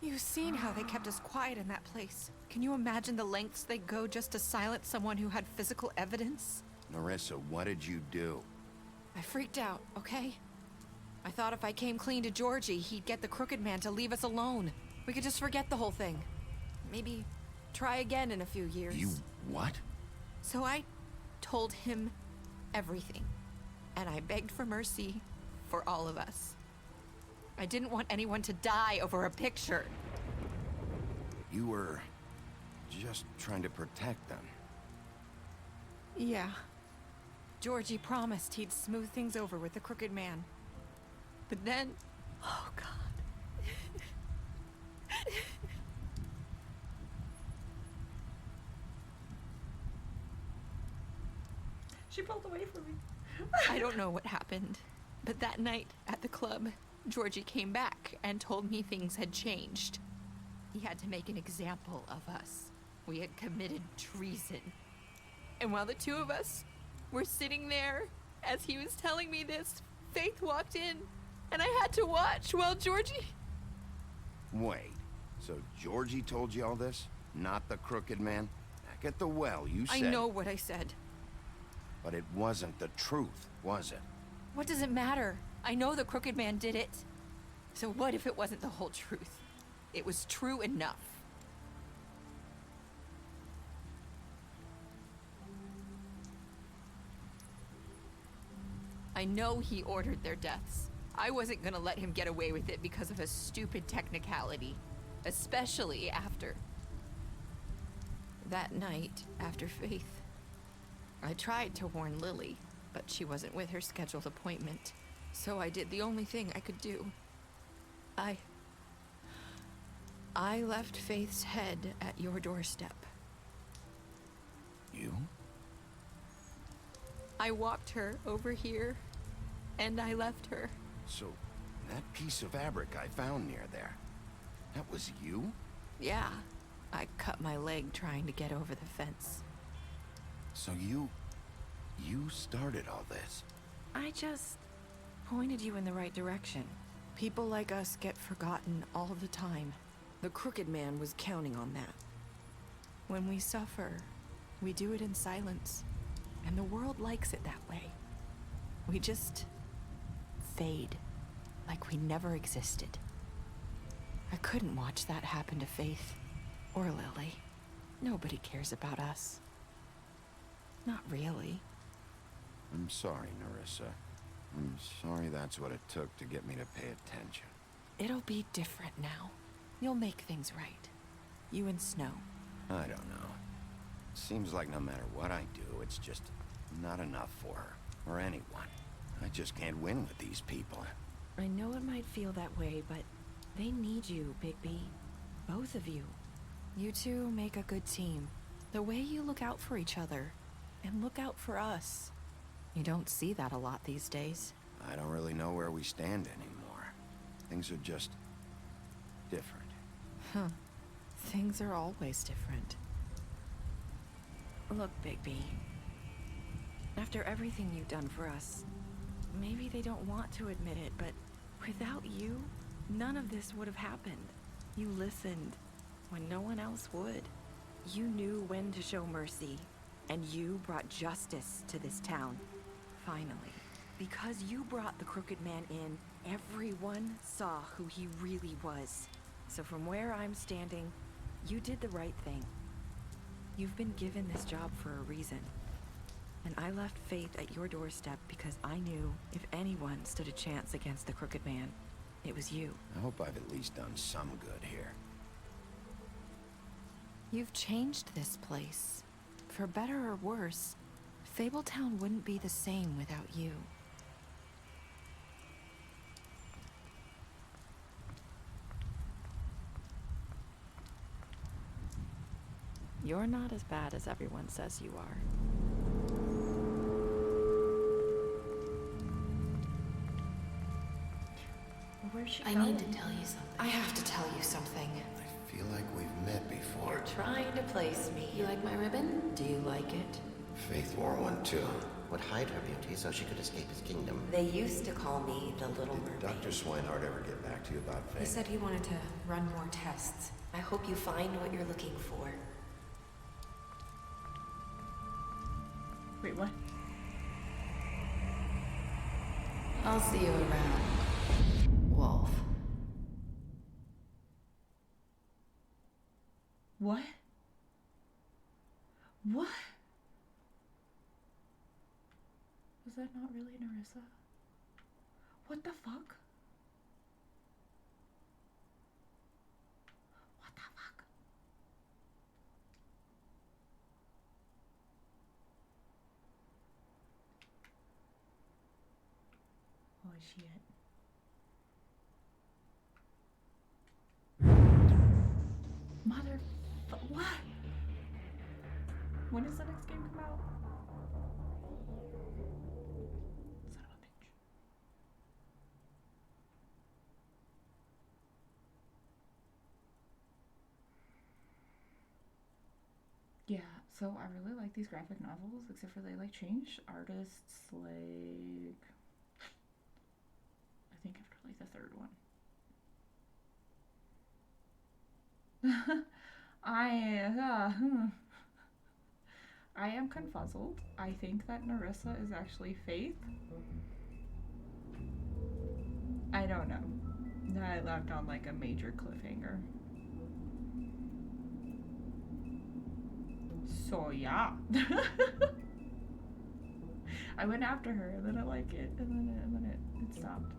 You've seen how they kept us quiet in that place. Can you imagine the lengths they go just to silence someone who had physical evidence?
Narissa, what did you do?
I freaked out, okay? I thought if I came clean to Georgie, he'd get the Crooked Man to leave us alone. We could just forget the whole thing. Maybe try again in a few years.
You what?
So I told him everything. And I begged for mercy for all of us. I didn't want anyone to die over a picture.
You were just trying to protect them.
Yeah. Georgie promised he'd smooth things over with the Crooked Man. But then... Oh, God.
She pulled away from me.
I don't know what happened, but that night at the club, Georgie came back and told me things had changed. He had to make an example of us. We had committed treason. And while the two of us were sitting there, as he was telling me this, Faith walked in, and I had to watch while Georgie...
Wait, so Georgie told you all this? Not the Crooked Man? Back at the well, you said...
I know what I said.
But it wasn't the truth, was it?
What does it matter? I know the Crooked Man did it. So what if it wasn't the whole truth? It was true enough. I know he ordered their deaths. I wasn't gonna let him get away with it because of a stupid technicality. Especially after... that night, after Faith. I tried to warn Lily, but she wasn't with her scheduled appointment. So I did the only thing I could do. I left Faith's head at your doorstep.
You?
I walked her over here, and I left her.
So, that piece of fabric I found near there, that was you?
Yeah, I cut my leg trying to get over the fence.
So you started all this?
I just pointed you in the right direction. People like us get forgotten all the time. The Crooked Man was counting on that. When we suffer, we do it in silence. And the world likes it that way. We just fade, like we never existed. I couldn't watch that happen to Faith or Lily. Nobody cares about us. Not really.
I'm sorry, Nerissa. I'm sorry that's what it took to get me to pay attention.
It'll be different now. You'll make things right. You and Snow.
I don't know. Seems like no matter what I do, it's just not enough for her, or anyone. I just can't win with these people.
I know it might feel that way, but they need you, Bigby. Both of you. You two make a good team. The way you look out for each other, and look out for us. You don't see that a lot these days.
I don't really know where we stand anymore. Things are just different.
Huh. Things are always different. Look, Bigby. After everything you've done for us, maybe they don't want to admit it, but without you, none of this would have happened. You listened when no one else would. You knew when to show mercy, and you brought justice to this town. Finally. Because you brought the Crooked Man in, everyone saw who he really was. So from where I'm standing, you did the right thing. You've been given this job for a reason. And I left Faith at your doorstep because I knew if anyone stood a chance against the Crooked Man, it was you.
I hope I've at least done some good here.
You've changed this place. For better or worse, Fabletown wouldn't be the same without you. You're not as bad as everyone says you are.
Where's she
I
going?
need to tell you something. I have to tell you something.
I feel like we've met before.
You're trying to place me. You like my ribbon? Do you like it?
Faith wore one too.
Would hide her beauty so she could escape his kingdom.
They used to call me the Little Mermaid.
Did Dr. Swinehart ever get back to you about Faith?
He said he wanted to run more tests.
I hope you find what you're looking for.
Wait, what?
I'll see you around, Wolf.
What? What? Was that not really Nerissa? What the fuck? What the fuck? Holy shit. Mother... What? When does the next game come out? Son of a bitch. Yeah, so I really like these graphic novels, except for they like change artists like... I think after like the third one. I am confuzzled. I think that Nerissa is actually Faith. I don't know. I left on like a major cliffhanger. So yeah. I went after her and then I like it and then it stopped.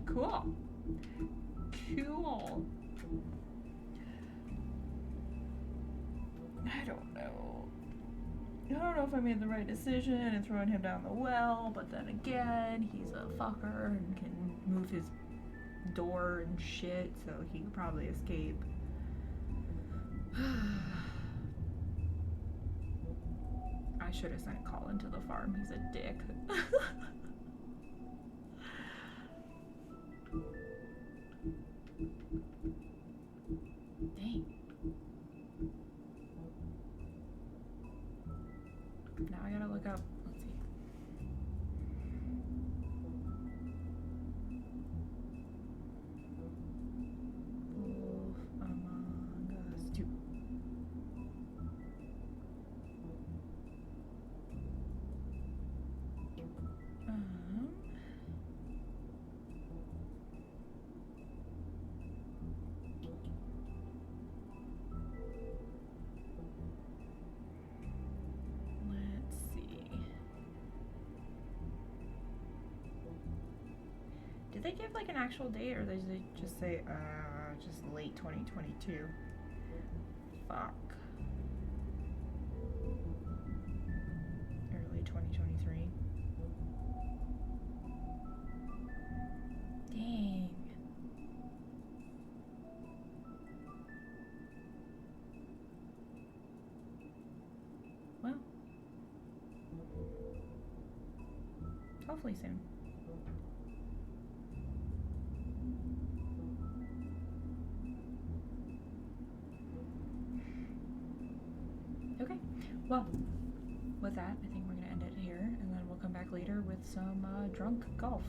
Cool. Cool. I don't know. I don't know if I made the right decision in throwing him down the well, but then again, he's a fucker and can move his door and shit, so he could probably escape. I should have sent Colin to the farm. He's a dick. Dang. Now I gotta look up. Let's see. Wolf Among Us 2. they give like an actual date, or did they just say, just late 2022? Fuck. Early 2023. Dang. Well. Hopefully soon. Okay, well, with that, I think we're going to end it here, and then we'll come back later with some drunk golf.